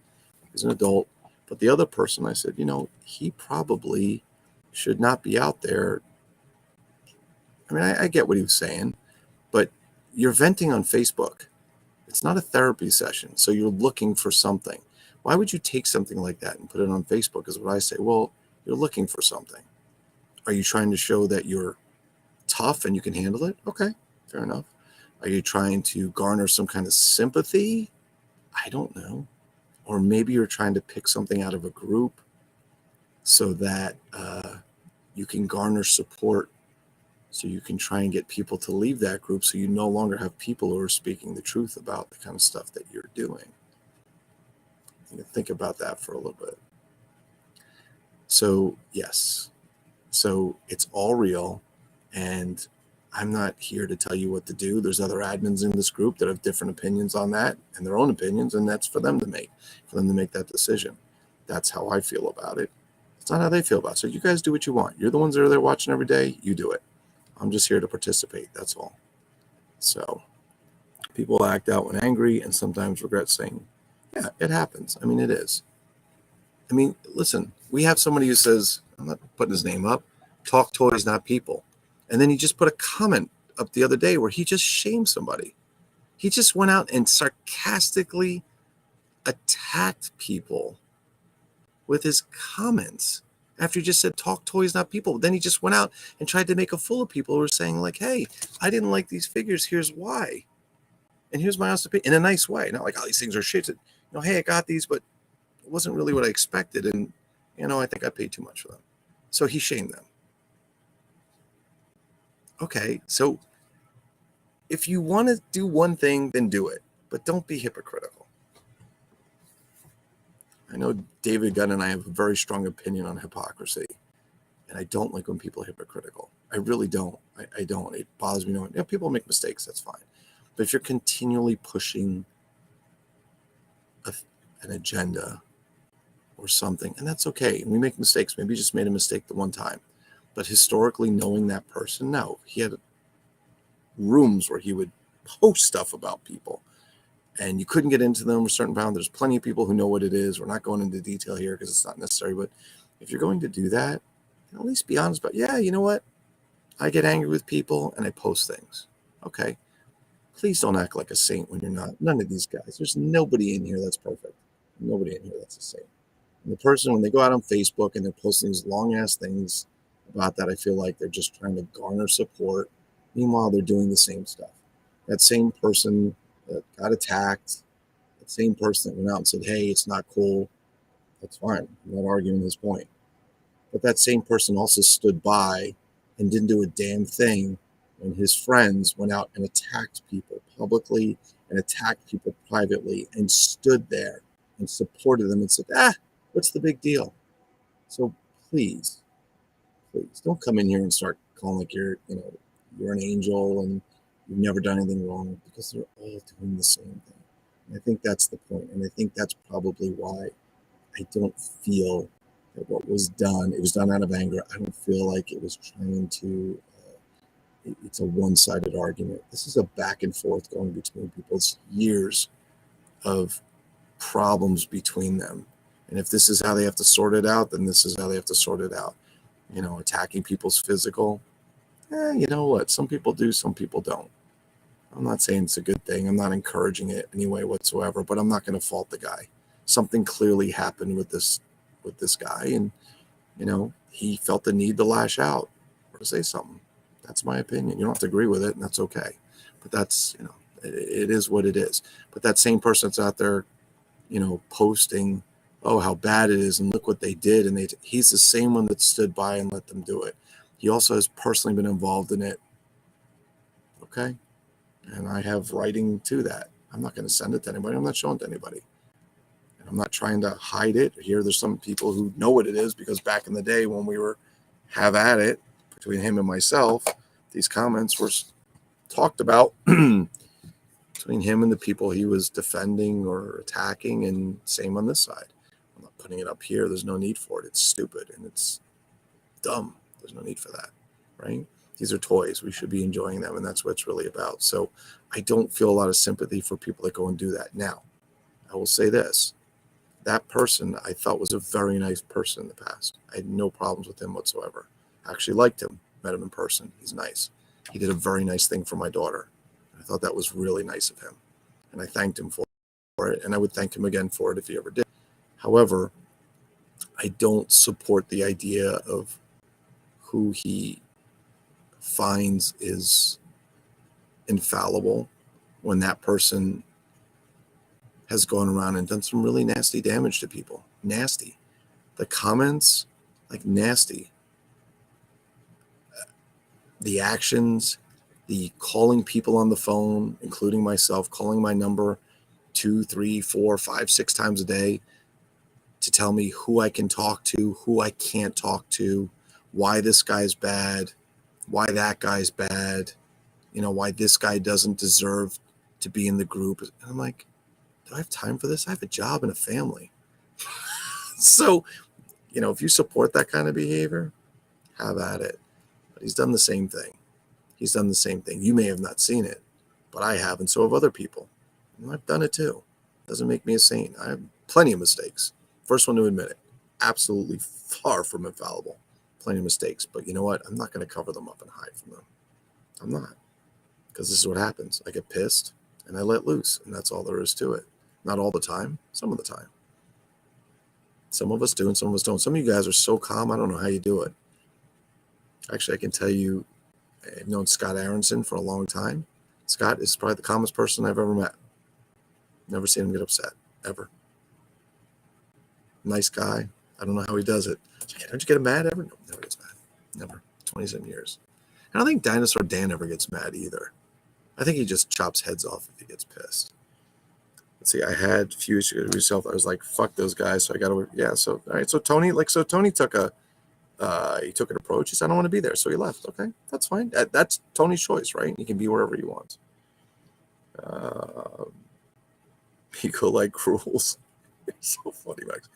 He's an adult. But the other person, I said, he probably should not be out there. I mean, I get what he was saying, but you're venting on Facebook. It's not a therapy session. So you're looking for something. Why would you take something like that and put it on Facebook is what I say. Well, you're looking for something. Are you trying to show that you're tough and you can handle it? Okay, fair enough. Are you trying to garner some kind of sympathy? I don't know. Or maybe you're trying to pick something out of a group so that you can garner support So you can try and get people to leave that group so you no longer have people who are speaking the truth about the kind of stuff that you're doing. You think about that for a little bit. So, yes. So it's all real. And I'm not here to tell you what to do. There's other admins in this group that have different opinions on that and their own opinions, and that's for them to make that decision. That's how I feel about it. It's not how they feel about it. So you guys do what you want. You're the ones that are there watching every day. You do it. I'm just here to participate. That's all. So people act out when angry and sometimes regret saying, yeah, it happens. I mean, it is. I mean, listen, we have somebody who says, I'm not putting his name up, talk toys, not people. And then he just put a comment up the other day where he just shamed somebody. He just went out and sarcastically attacked people with his comments after he just said talk toys, not people. Then he just went out and tried to make a fool of people who were saying like, hey, I didn't like these figures. Here's why. And here's my honest opinion in a nice way. Not like, oh, these things are shit. Hey, I got these, but it wasn't really what I expected. And, I think I paid too much for them. So he shamed them. Okay, so if you want to do one thing, then do it. But don't be hypocritical. I know David Gunn and I have a very strong opinion on hypocrisy. And I don't like when people are hypocritical. I really don't. I don't. It bothers me knowing people make mistakes. That's fine. But if you're continually pushing an agenda or something, and that's okay. And we make mistakes. Maybe you just made a mistake the one time. But historically, knowing that person, no. He had rooms where he would post stuff about people. And you couldn't get into them a certain bound. There's plenty of people who know what it is. We're not going into detail here because it's not necessary. But if you're going to do that, at least be honest about, yeah, you know what? I get angry with people and I post things. Okay. Please don't act like a saint when you're not. None of these guys. There's nobody in here that's perfect. Nobody in here that's a saint. And the person, when they go out on Facebook and they're posting these long-ass things about that, I feel like they're just trying to garner support. Meanwhile, they're doing the same stuff. That same person that got attacked, that same person that went out and said, hey, it's not cool, that's fine. I'm not arguing his point. But that same person also stood by and didn't do a damn thing when his friends went out and attacked people publicly and attacked people privately and stood there and supported them and said, what's the big deal? So please don't come in here and start calling like you're an angel and you've never done anything wrong, because they're all doing the same thing. And I think that's the point. And I think that's probably why I don't feel that what was done, it was done out of anger. I don't feel like it was trying to, it's a one-sided argument. This is a back and forth going between people. It's years of problems between them. And if this is how they have to sort it out, then this is how they have to sort it out. Attacking people's physical. You know what? Some people do, some people don't. I'm not saying it's a good thing. I'm not encouraging it anyway whatsoever, but I'm not going to fault the guy. Something clearly happened with this guy, and he felt the need to lash out or to say something. That's my opinion. You don't have to agree with it, and that's okay. But that's, it is what it is. But that same person that's out there, posting, oh, how bad it is, and look what they did, and he's the same one that stood by and let them do it. He also has personally been involved in it. Okay? And I have writing to that. I'm not going to send it to anybody. I'm not showing it to anybody. And I'm not trying to hide it. Here, there's some people who know what it is, because back in the day when we were have at it between him and myself, these comments were talked about between him and the people he was defending or attacking, and same on this side. I'm not putting it up here. There's no need for it. It's stupid and it's dumb. There's no need for that, right? These are toys. We should be enjoying them, and that's what it's really about. So I don't feel a lot of sympathy for people that go and do that. Now, I will say this. That person I thought was a very nice person in the past. I had no problems with him whatsoever. I actually liked him, met him in person. He's nice. He did a very nice thing for my daughter. I thought that was really nice of him, and I thanked him for it, and I would thank him again for it if he ever did. However, I don't support the idea of who he finds is infallible when that person has gone around and done some really nasty damage to people. Nasty. The comments, like nasty. the actions, the calling people on the phone, including myself, calling my number 2, 3, 4, 5, 6 times a day to tell me who I can talk to, who I can't talk to, why this guy's bad, why that guy's bad, why this guy doesn't deserve to be in the group. And I'm like, do I have time for this? I have a job and a family. So, if you support that kind of behavior, have at it. But he's done the same thing. You may have not seen it, but I have, and so have other people. And I've done it too. Doesn't make me a saint. I have plenty of mistakes. First one to admit it. Absolutely far from infallible. Plenty of mistakes. But you know what? I'm not going to cover them up and hide from them. I'm not. Because this is what happens. I get pissed and I let loose. And that's all there is to it. Not all the time. Some of the time. Some of us do and some of us don't. Some of you guys are so calm. I don't know how you do it. Actually, I can tell you, I've known Scott Aronson for a long time. Scott is probably the calmest person I've ever met. Never seen him get upset, ever. Nice guy. I don't know how he does it. Don't you get him mad ever? No, never gets mad. Never. 27 years. I don't think Dinosaur Dan ever gets mad either. I think he just chops heads off if he gets pissed. Let's see, I had a few issues with myself. I was like, fuck those guys. So I got to, so, all right. So Tony took an approach. He said, I don't want to be there. So he left. Okay, that's fine. That's Tony's choice, right? He can be wherever he wants. Eco-like rules. It's so funny, Max.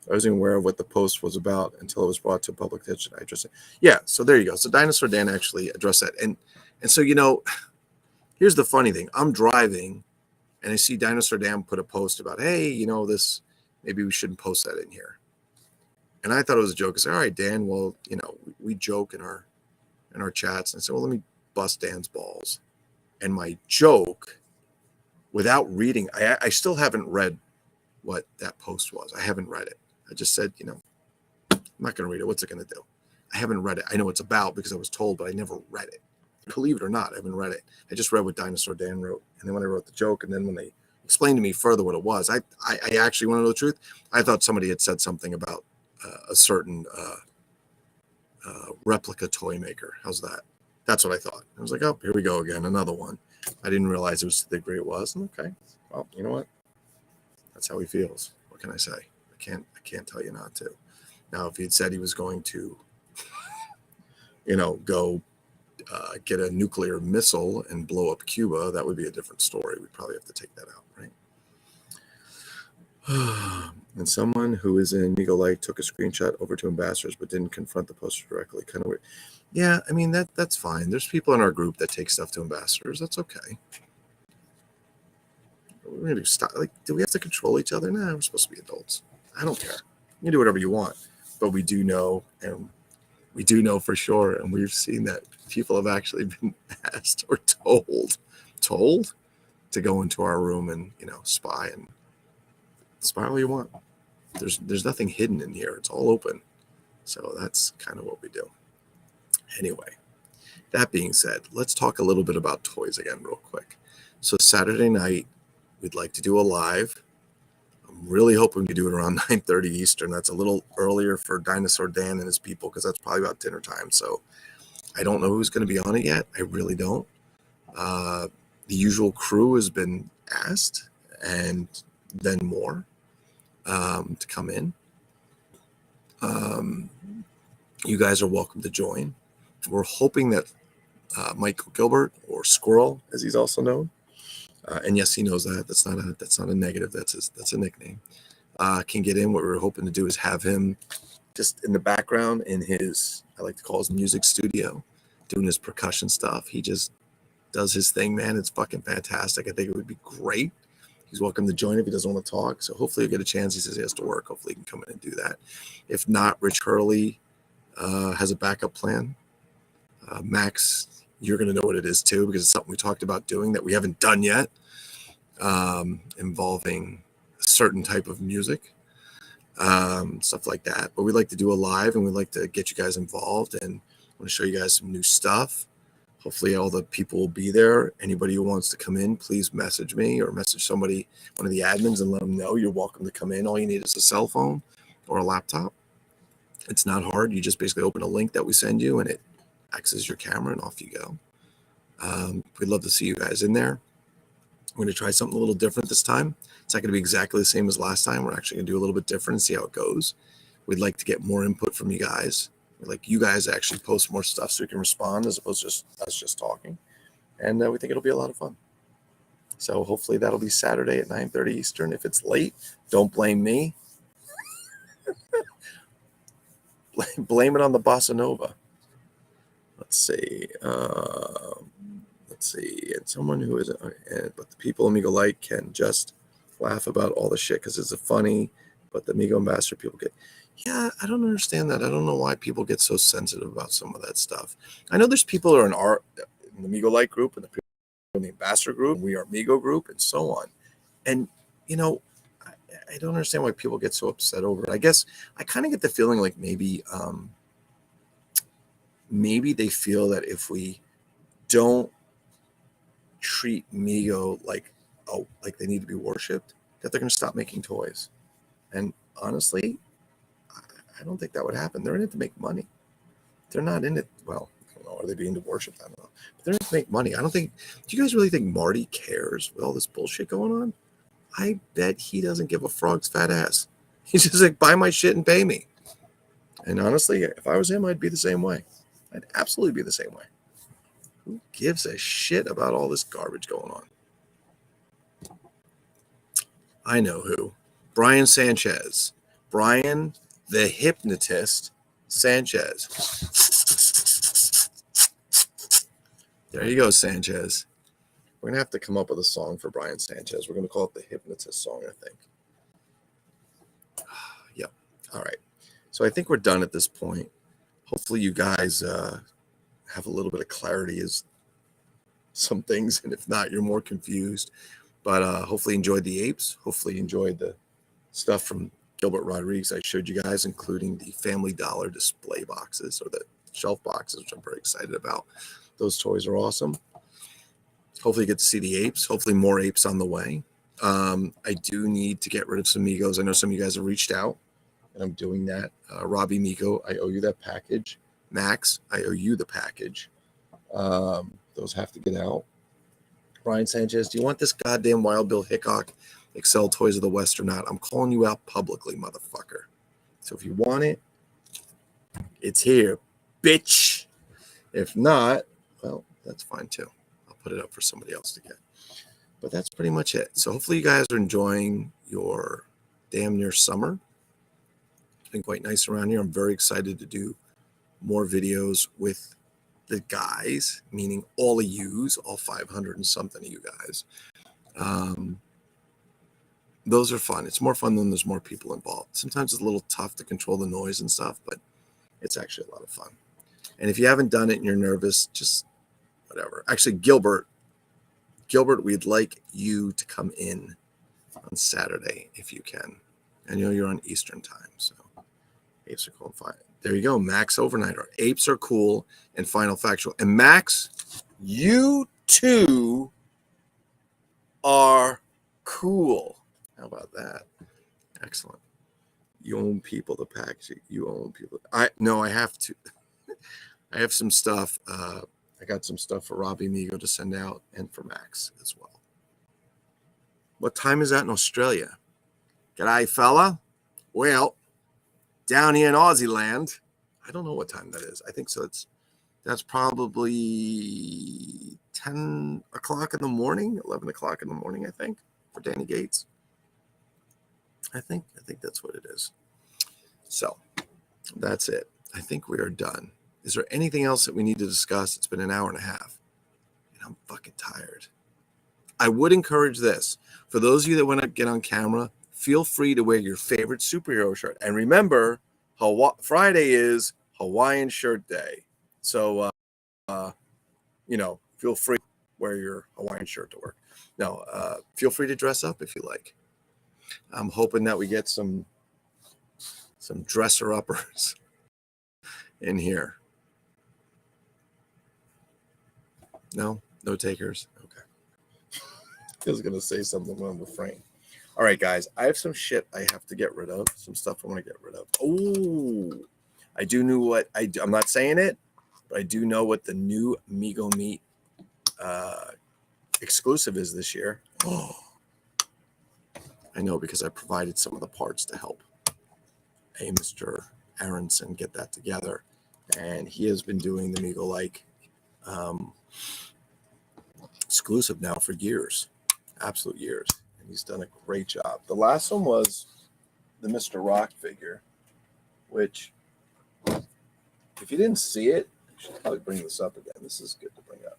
I wasn't aware of what the post was about until it was brought to public attention. So there you go. So Dinosaur Dan actually addressed that. And so, here's the funny thing. I'm driving and I see Dinosaur Dan put a post about, hey, this, maybe we shouldn't post that in here. And I thought it was a joke. I said, all right, Dan, well, we joke in our chats. And I said, well, let me bust Dan's balls. And my joke, without reading, I still haven't read what that post was. I haven't read it. I just said, I'm not going to read it. What's it going to do? I haven't read it. I know it's about because I was told, but I never read it. Believe it or not, I haven't read it. I just read what Dinosaur Dan wrote. And then when I wrote the joke, and then when they explained to me further what it was, I actually want to know the truth. I thought somebody had said something about a certain replica toy maker. How's that? That's what I thought. I was like, oh, here we go again, another one. I didn't realize it was the degree it was. Okay, well, you know what? That's how he feels. What can I say? I can't tell you not to. Now, if he'd said he was going to, go get a nuclear missile and blow up Cuba, that would be a different story. We'd probably have to take that out, right? And someone who is in Migo Lake took a screenshot over to ambassadors but didn't confront the poster directly. Kind of weird. Yeah, I mean, that's fine. There's people in our group that take stuff to ambassadors. That's okay. We're going to stop. Do we have to control each other? No, we're supposed to be adults. I don't care. You can do whatever you want. But we do know, and we do know for sure, and we've seen that people have actually been asked or told to go into our room and, spy all you want. There's nothing hidden in here. It's all open. So that's kind of what we do. Anyway, that being said, let's talk a little bit about toys again real quick. So Saturday night, we'd like to do a live. I'm really hoping we can do it around 9:30 Eastern. That's a little earlier for Dinosaur Dan and his people because that's probably about dinner time. So I don't know who's going to be on it yet. I really don't. The usual crew has been asked and then more to come in. You guys are welcome to join. We're hoping that Michael Gilbert, or Squirrel, as he's also known, and yes, he knows that. That's not a negative. That's a nickname. Can get in. What we're hoping to do is have him just in the background in his, I like to call his music studio, doing his percussion stuff. He just does his thing, man. It's fucking fantastic. I think it would be great. He's welcome to join if he doesn't want to talk. So hopefully he'll get a chance. He says he has to work. Hopefully he can come in and do that. If not, Rich Hurley has a backup plan. Max, you're going to know what it is too, because it's something we talked about doing that we haven't done yet, involving a certain type of music, stuff like that. But we'd like to do a live, and we'd like to get you guys involved, and I want to show you guys some new stuff. Hopefully all the people will be there. Anybody who wants to come in, please message me or message somebody, one of the admins, and let them know you're welcome to come in. All you need is a cell phone or a laptop. It's not hard. You just basically open a link that we send you, and it access your camera, and off you go. We'd love to see you guys in there. We're going to try something a little different this time. It's not going to be exactly the same as last time. We're actually going to do a little bit different and see how it goes. We'd like to get more input from you guys. We'd like you guys to actually post more stuff so we can respond as opposed to us just talking. And we think it'll be a lot of fun. So hopefully that'll be Saturday at 9:30 Eastern. If it's late, don't blame me. Blame it on the bossa nova. Let's see. And someone who isn't, but the people Amigo like can just laugh about all the shit because it's funny, but the Amigo ambassador people get, yeah, I don't understand that. I don't know why people get so sensitive about some of that stuff. I know there's people who are in the Amigo like group and the people in the ambassador group, and we are Amigo group and so on. And, you know, I don't understand why people get so upset over it. I guess I kind of get the feeling like maybe they feel that if we don't treat Migo like they need to be worshipped, that they're going to stop making toys. And honestly, I don't think that would happen. They're in it to make money. They're not in it. Well, I don't know. Are they being worshipped? I don't know. But they're in it to make money. I don't think. Do you guys really think Marty cares with all this bullshit going on? I bet he doesn't give a frog's fat ass. He's just like, buy my shit and pay me. And honestly, if I was him, I'd be the same way. I'd absolutely be the same way. Who gives a shit about all this garbage going on? I know who. Brian Sanchez. Brian, the hypnotist Sanchez. There you go, Sanchez. We're going to have to come up with a song for Brian Sanchez. We're going to call it the hypnotist song, I think. Yep. All right. So I think we're done at this point. Hopefully you guys have a little bit of clarity as some things, and if not, you're more confused. But hopefully you enjoyed the apes. Hopefully you enjoyed the stuff from Gilbert Rodriguez I showed you guys, including the Family Dollar display boxes or the shelf boxes, which I'm very excited about. Those toys are awesome. Hopefully you get to see the apes. Hopefully more apes on the way. I do need to get rid of some Migos. I know some of you guys have reached out, and I'm doing that. Robbie Migo, I owe you that package. Max, I owe you the package. Those have to get out. Brian Sanchez, do you want this goddamn Wild Bill Hickok Excel Toys of the West or not? I'm calling you out publicly, motherfucker. So if you want it, it's here, bitch. If not, well, that's fine too. I'll put it up for somebody else to get. But that's pretty much it. So hopefully you guys are enjoying your damn near summer. It's been quite nice around here. I'm very excited to do more videos with the guys, meaning all of yous, all 500 and something of you guys. Those are fun. It's more fun when there's more people involved. Sometimes it's a little tough to control the noise and stuff, but it's actually a lot of fun. And if you haven't done it and you're nervous, just whatever. Actually, Gilbert, we'd like you to come in on Saturday if you can. I know you're on Eastern time, so apes are cool and fine. There you go, Max Overnighter. Apes are cool and Final Factual. And Max, you too are cool. How about that? Excellent. You own people to package it. You own people. I have to. I have some stuff. I got some stuff for Robbie Migo to send out and for Max as well. What time is that in Australia? G'day, fella. Well, down here in Aussie land, I don't know what time that is. I think so. That's probably 10 o'clock in the morning, 11 o'clock in the morning, I think, for Danny Gates. I think that's what it is. So that's it. I think we are done. Is there anything else that we need to discuss? It's been an hour and a half, and I'm fucking tired. I would encourage this. For those of you that want to get on camera, feel free to wear your favorite superhero shirt. And remember, Friday is Hawaiian Shirt Day. So, feel free to wear your Hawaiian shirt to work. No, feel free to dress up if you like. I'm hoping that we get some dresser-uppers in here. No takers? Okay. I was going to say something on the frame. All right, guys, I have some shit I have to get rid of. Some stuff I want to get rid of. Oh, I do know what I do. I'm not saying it, But I do know what the new Mego Meat exclusive is this year. Oh, I know because I provided some of the parts to help Mr. Aronson get that together. And he has been doing the Mego-like exclusive now for years, absolute years. And he's done a great job. The last one was the Mr. Rock figure, which, if you didn't see it, I should probably bring this up again. This is good to bring up.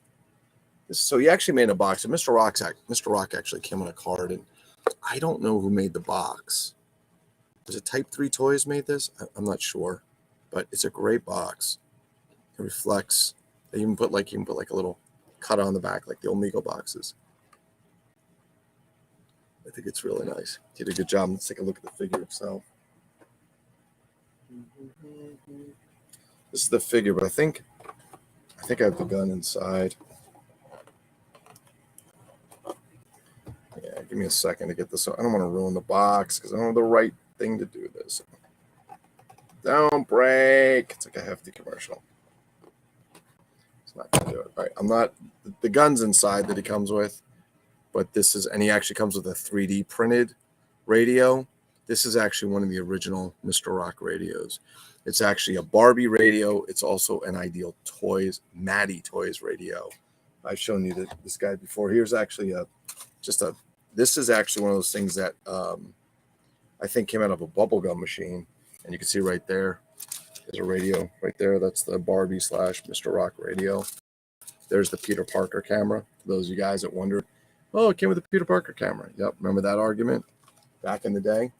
So he actually made a box. And Mr. Rock actually came on a card, and I don't know who made the box. Was it Type 3 Toys made this? I'm not sure, but it's a great box. It reflects. They even put like a little cut on the back, like the Omega boxes. I think it's really nice. Did a good job. Let's take a look at the figure itself. This is the figure, but I think I have the gun inside. Yeah, give me a second to get this. I don't want to ruin the box because I don't have the right thing to do this. Don't break. It's like a hefty commercial. It's not going to do it. All right, I'm not. The gun's inside that he comes with, but this is, and he actually comes with a 3D printed radio. This is actually one of the original Mr. Rock radios. It's actually a Barbie radio. It's also an Ideal Toys, Maddie Toys radio. I've shown you this guy before. Here's actually this is actually one of those things that I think came out of a bubblegum machine. And you can see right there, there's a radio right there. That's the Barbie / Mr. Rock radio. There's the Peter Parker camera. For those of you guys that wondered, oh, it came with a Peter Parker camera. Yep, remember that argument back in the day?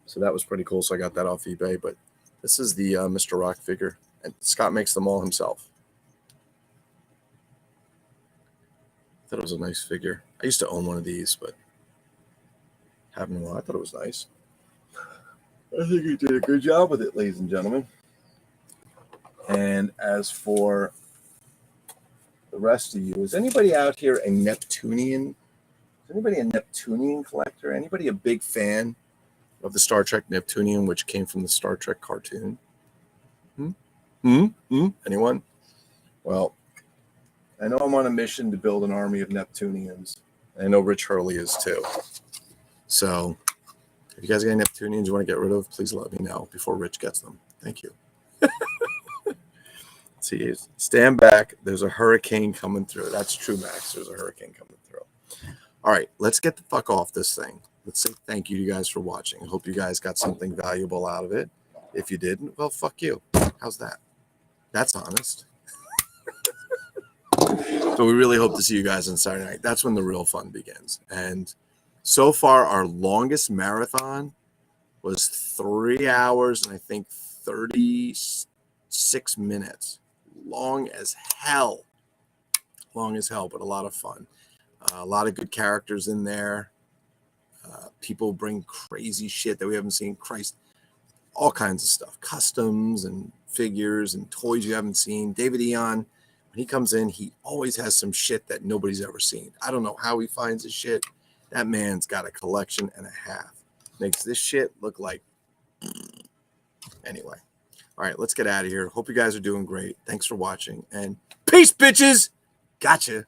So that was pretty cool. So I got that off eBay. But this is the Mr. Rock figure. And Scott makes them all himself. I thought it was a nice figure. I used to own one of these, but haven't in a while. I thought it was nice. I think he did a good job with it, ladies and gentlemen. And as for the rest of you, is anybody out here a Neptunian? Is anybody a Neptunian collector? Anybody a big fan of the Star Trek Neptunian, which came from the Star Trek cartoon? Anyone? Well, I know I'm on a mission to build an army of Neptunians. I know Rich Hurley is too. So if you guys got any Neptunians you want to get rid of, please let me know before Rich gets them. Thank you. See, stand back. There's a hurricane coming through. That's true, Max. There's a hurricane coming through. All right, let's get the fuck off this thing. Let's say thank you to you guys for watching. I hope you guys got something valuable out of it. If you didn't, well, fuck you. How's that? That's honest. But we really hope to see you guys on Saturday night. That's when the real fun begins. And so far, our longest marathon was 3 hours and I think 36 minutes. Long as hell, but a lot of fun. A lot of good characters in there. People bring crazy shit that we haven't seen. Christ, all kinds of stuff. Customs and figures and toys you haven't seen. David Eon, when he comes in, he always has some shit that nobody's ever seen. I don't know how he finds his shit. That man's got a collection and a half. Makes this shit look like... Anyway. All right, let's get out of here. Hope you guys are doing great. Thanks for watching. And peace, bitches! Gotcha.